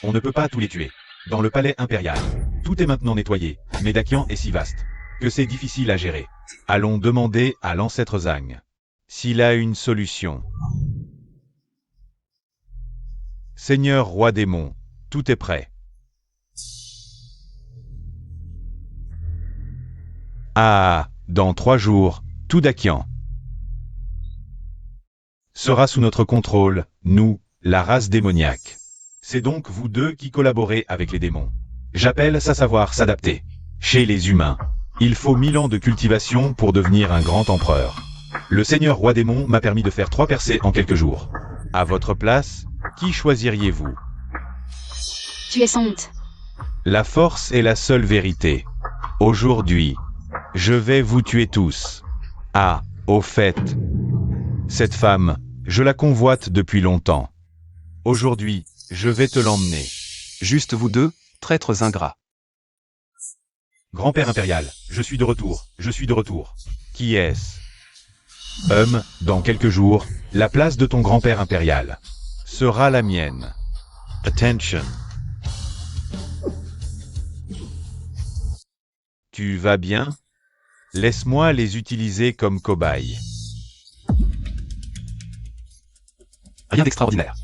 On ne peut pas tous les tuer. Dans le palais impérial, tout est maintenant nettoyé, mais Dakian est si vaste que c'est difficile à gérer. Allons demander à l'ancêtre Zhang s'il a une solution. Seigneur roi démon, tout est prêt. Ah, dans 3 jours, tout Dakian sera sous notre contrôle, nous, la race démoniaque. C'est donc vous deux qui collaborez avec les démons. J'appelle ça savoir s'adapter. Chez les humains, il faut 1000 ans de cultivation pour devenir un grand empereur. Le seigneur roi démon m'a permis de faire 3 percées en quelques jours. À votre place, qui choisiriez-vous? Tu es sans honte. La force est la seule vérité. Aujourd'hui, je vais vous tuer tous. Ah, au fait, cette femme, je la convoite depuis longtemps. Aujourd'hui, je vais te l'emmener. Juste vous deux, traîtres ingrats. Grand-père impérial, je suis de retour, Qui est-ce? Dans quelques jours, la place de ton grand-père impérial sera la mienne. Attention. Tu vas bien? Laisse-moi les utiliser comme cobayes. Rien d'extraordinaire.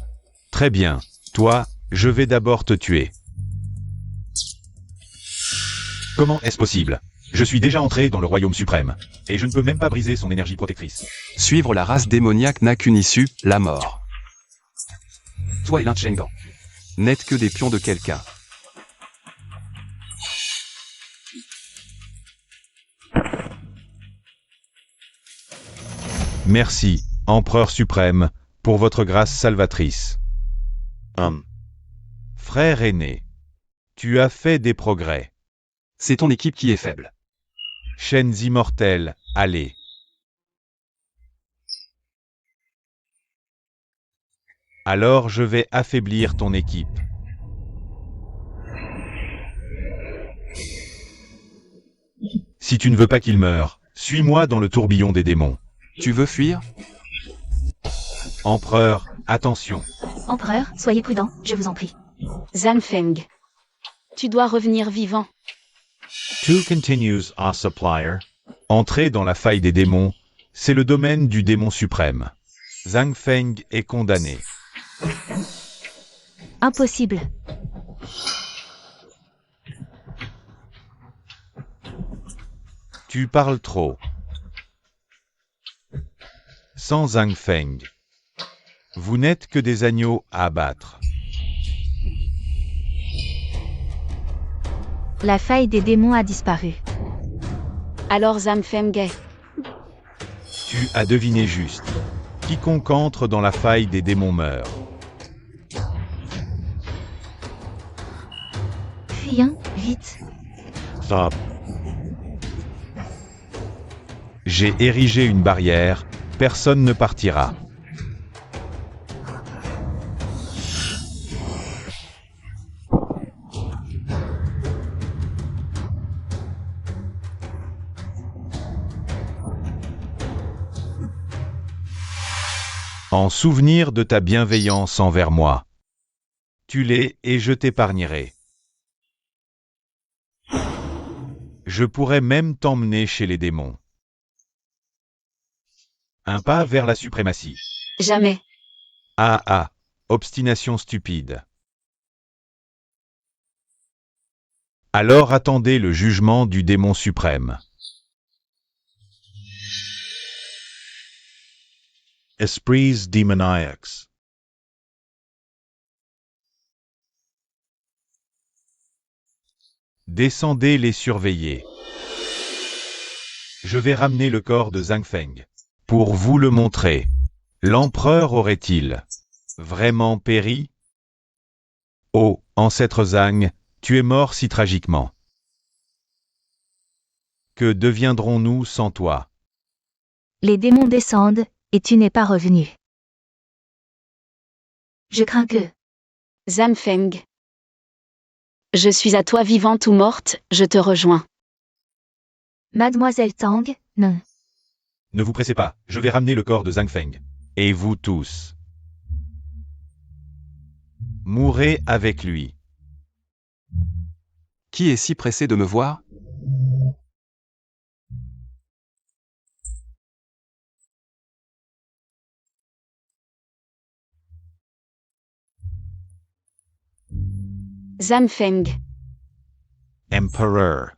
Très bien. Toi, je vais d'abord te tuer. Comment est-ce possible? Je suis déjà entré dans le royaume suprême, et je ne peux même pas briser son énergie protectrice. Suivre la race démoniaque n'a qu'une issue, la mort. Toi et Lin Chengdan n'êtes que des pions de quelqu'un. Merci, Empereur suprême, pour votre grâce salvatrice. Frère aîné, tu as fait des progrès. C'est ton équipe qui est faible. Chaînes immortelles, allez. Alors je vais affaiblir ton équipe. Si tu ne veux pas qu'il meure, suis-moi dans le tourbillon des démons. Tu veux fuir? Empereur, attention. Empereur, soyez prudent, je vous en prie. Zanfeng. Tu dois revenir vivant. To continues our supplier. Entrer dans la faille des démons, c'est le domaine du démon suprême. Zhang Feng est condamné. Impossible. Tu parles trop. Sans Zhang Feng, vous n'êtes que des agneaux à abattre. La faille des démons a disparu. Alors Zanfeng est. Tu as deviné juste. Quiconque entre dans la faille des démons meurt. Fuyons, vite. Stop. J'ai érigé une barrière, personne ne partira. En souvenir de ta bienveillance envers moi. Tu l'es et je t'épargnerai. Je pourrais même t'emmener chez les démons. Un pas vers la suprématie. Jamais. Ah, obstination stupide. Alors attendez le jugement du démon suprême. Esprits demoniacs. Descendez les surveiller. Je vais ramener le corps de Zhang Feng. Pour vous le montrer. L'empereur aurait-il vraiment péri? Oh, ancêtre Zhang, tu es mort si tragiquement. Que deviendrons-nous sans toi? Les démons descendent, et tu n'es pas revenu. Je crains que... Zanfeng. Je suis à toi vivante ou morte, je te rejoins. Mademoiselle Tang, non. Ne vous pressez pas, je vais ramener le corps de Zhang Feng. Et vous tous. Mourrez avec lui. Qui est si pressé de me voir? Zanfeng. Emperor.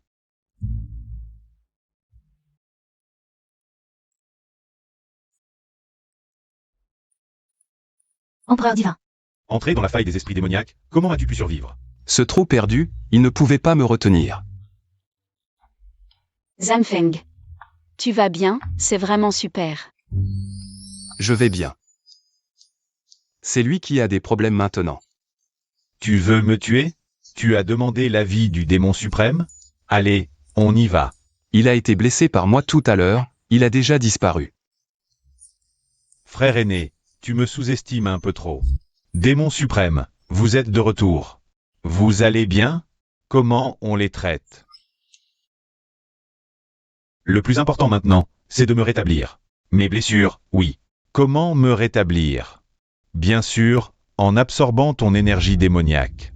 Empereur divin. Entré dans la faille des esprits démoniaques, comment as-tu pu survivre? Ce trou perdu, il ne pouvait pas me retenir. Zanfeng. Tu vas bien, c'est vraiment super. Je vais bien. C'est lui qui a des problèmes maintenant. Tu veux me tuer? Tu as demandé l'avis du démon suprême? Allez, on y va. Il a été blessé par moi tout à l'heure, il a déjà disparu. Frère aîné, tu me sous-estimes un peu trop. Démon suprême, vous êtes de retour. Vous allez bien? Comment on les traite? Le plus important maintenant, c'est de me rétablir. Mes blessures, oui. Comment me rétablir? Bien sûr, en absorbant ton énergie démoniaque.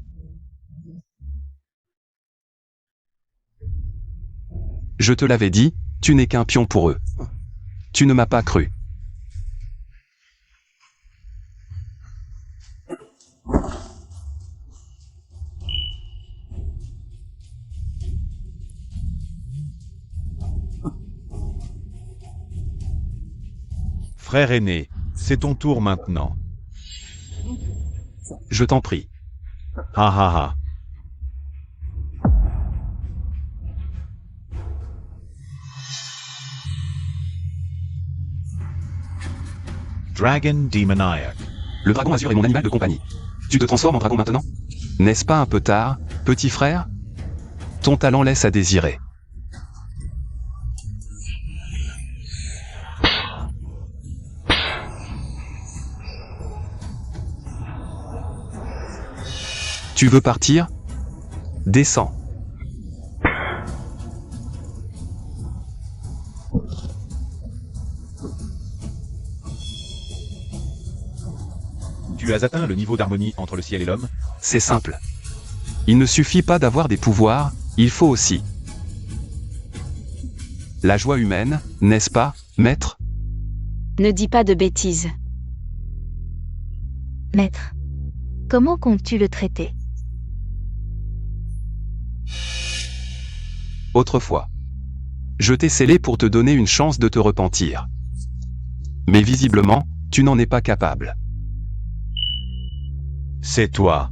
Je te l'avais dit, tu n'es qu'un pion pour eux. Tu ne m'as pas cru. Frère aîné, c'est ton tour maintenant. Je t'en prie. Ha ha ha. Dragon demoniac. Le dragon azur est mon animal de compagnie. Tu te transformes en dragon maintenant? N'est-ce pas un peu tard, petit frère? Ton talent laisse à désirer. Tu veux partir? Descends. Tu as atteint le niveau d'harmonie entre le ciel et l'homme? C'est simple. Il ne suffit pas d'avoir des pouvoirs, il faut aussi la joie humaine, n'est-ce pas, maître? Ne dis pas de bêtises. Maître, comment comptes-tu le traiter? Autrefois. Je t'ai scellé pour te donner une chance de te repentir. Mais visiblement, tu n'en es pas capable. C'est toi.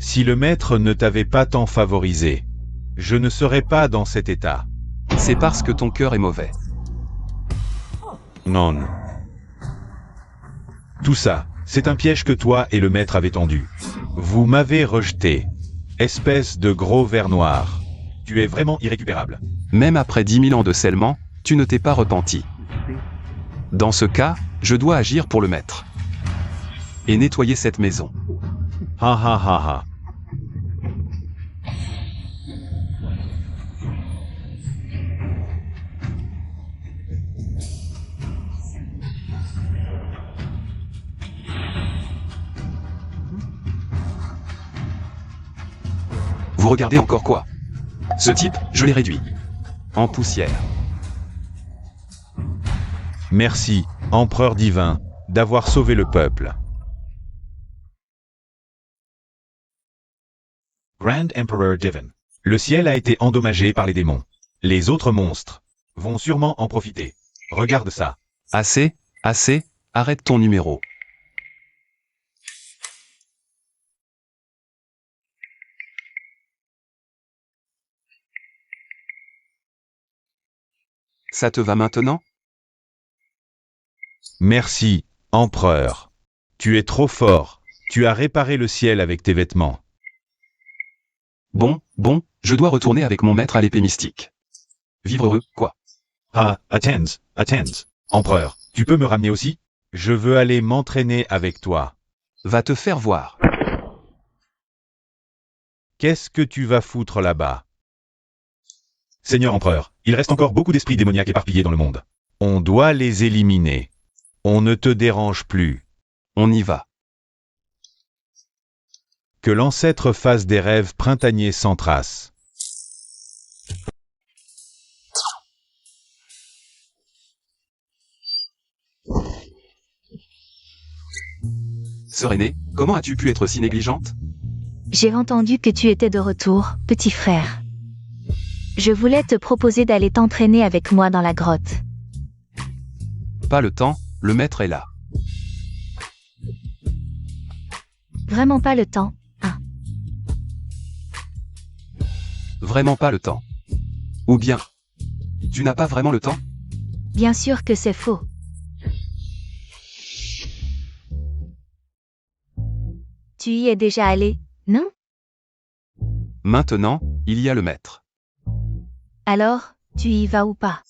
Si le maître ne t'avait pas tant favorisé, je ne serais pas dans cet état. C'est parce que ton cœur est mauvais. Non. Tout ça, c'est un piège que toi et le maître avez tendu. Vous m'avez rejeté. Espèce de gros ver noir. Tu es vraiment irrécupérable. Même après 10 000 ans de scellement, tu ne t'es pas repenti. Dans ce cas, je dois agir pour le maître. Et nettoyer cette maison. Ha ha ha ha. Vous regardez encore quoi? Ce type, je l'ai réduit. En poussière. Merci, empereur divin, d'avoir sauvé le peuple. Grand Emperor Divin. Le ciel a été endommagé par les démons. Les autres monstres vont sûrement en profiter. Regarde ça. Assez, assez, arrête ton numéro. Ça te va maintenant? Merci, empereur. Tu es trop fort. Tu as réparé le ciel avec tes vêtements. Bon, je dois retourner avec mon maître à l'épée mystique. Vivre heureux, quoi. Ah, attends. Empereur, tu peux me ramener aussi? Je veux aller m'entraîner avec toi. Va te faire voir. Qu'est-ce que tu vas foutre là-bas? Seigneur empereur, il reste encore beaucoup d'esprits démoniaques éparpillés dans le monde. On doit les éliminer. On ne te dérange plus. On y va. Que l'ancêtre fasse des rêves printaniers sans trace. Sœur aînée, comment as-tu pu être si négligente? J'ai entendu que tu étais de retour, petit frère. Je voulais te proposer d'aller t'entraîner avec moi dans la grotte. Pas le temps, le maître est là. Vraiment pas le temps. Vraiment pas le temps. Ou bien, tu n'as pas vraiment le temps? Bien sûr que c'est faux. Tu y es déjà allé, non? Maintenant, il y a le maître. Alors, tu y vas ou pas?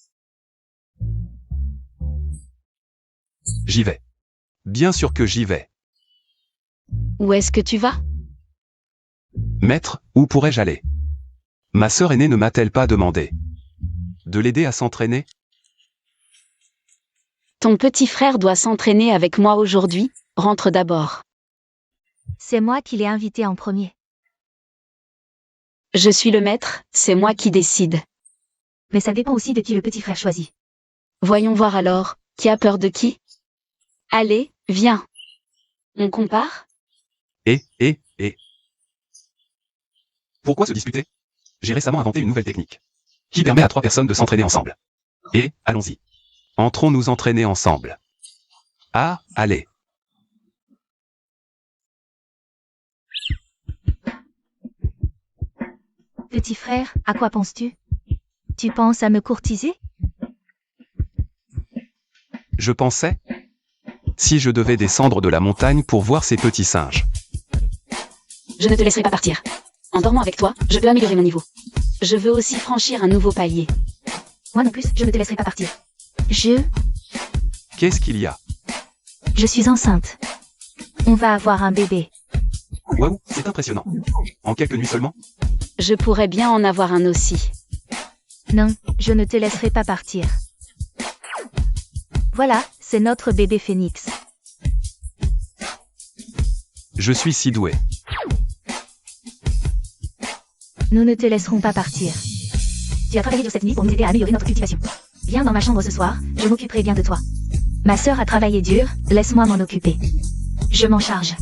J'y vais. Bien sûr que j'y vais. Où est-ce que tu vas? Maître, où pourrais-je aller? Ma sœur aînée ne m'a-t-elle pas demandé de l'aider à s'entraîner? Ton petit frère doit s'entraîner avec moi aujourd'hui, rentre d'abord. C'est moi qui l'ai invité en premier. Je suis le maître, c'est moi qui décide. Mais ça dépend aussi de qui le petit frère choisit. Voyons voir alors, qui a peur de qui? Allez, viens. On compare? Et. Pourquoi se disputer? J'ai récemment inventé une nouvelle technique qui permet à 3 personnes de s'entraîner ensemble. Et, allons-y. Entrons nous entraîner ensemble. Ah, allez. Petit frère, à quoi penses-tu? Tu penses à me courtiser? Je pensais, si je devais descendre de la montagne pour voir ces petits singes. Je ne te laisserai pas partir. En dormant avec toi, je peux améliorer mon niveau. Je veux aussi franchir un nouveau palier. Moi non plus, je ne te laisserai pas partir. Qu'est-ce qu'il y a? Je suis enceinte. On va avoir un bébé. Waouh, c'est impressionnant. En quelques nuits seulement? Je pourrais bien en avoir un aussi. Non, je ne te laisserai pas partir. Voilà, c'est notre bébé phénix. Je suis si doué. Nous ne te laisserons pas partir. Tu as travaillé dur cette nuit pour nous aider à améliorer notre cultivation. Viens dans ma chambre ce soir, je m'occuperai bien de toi. Ma sœur a travaillé dur, laisse-moi m'en occuper. Je m'en charge.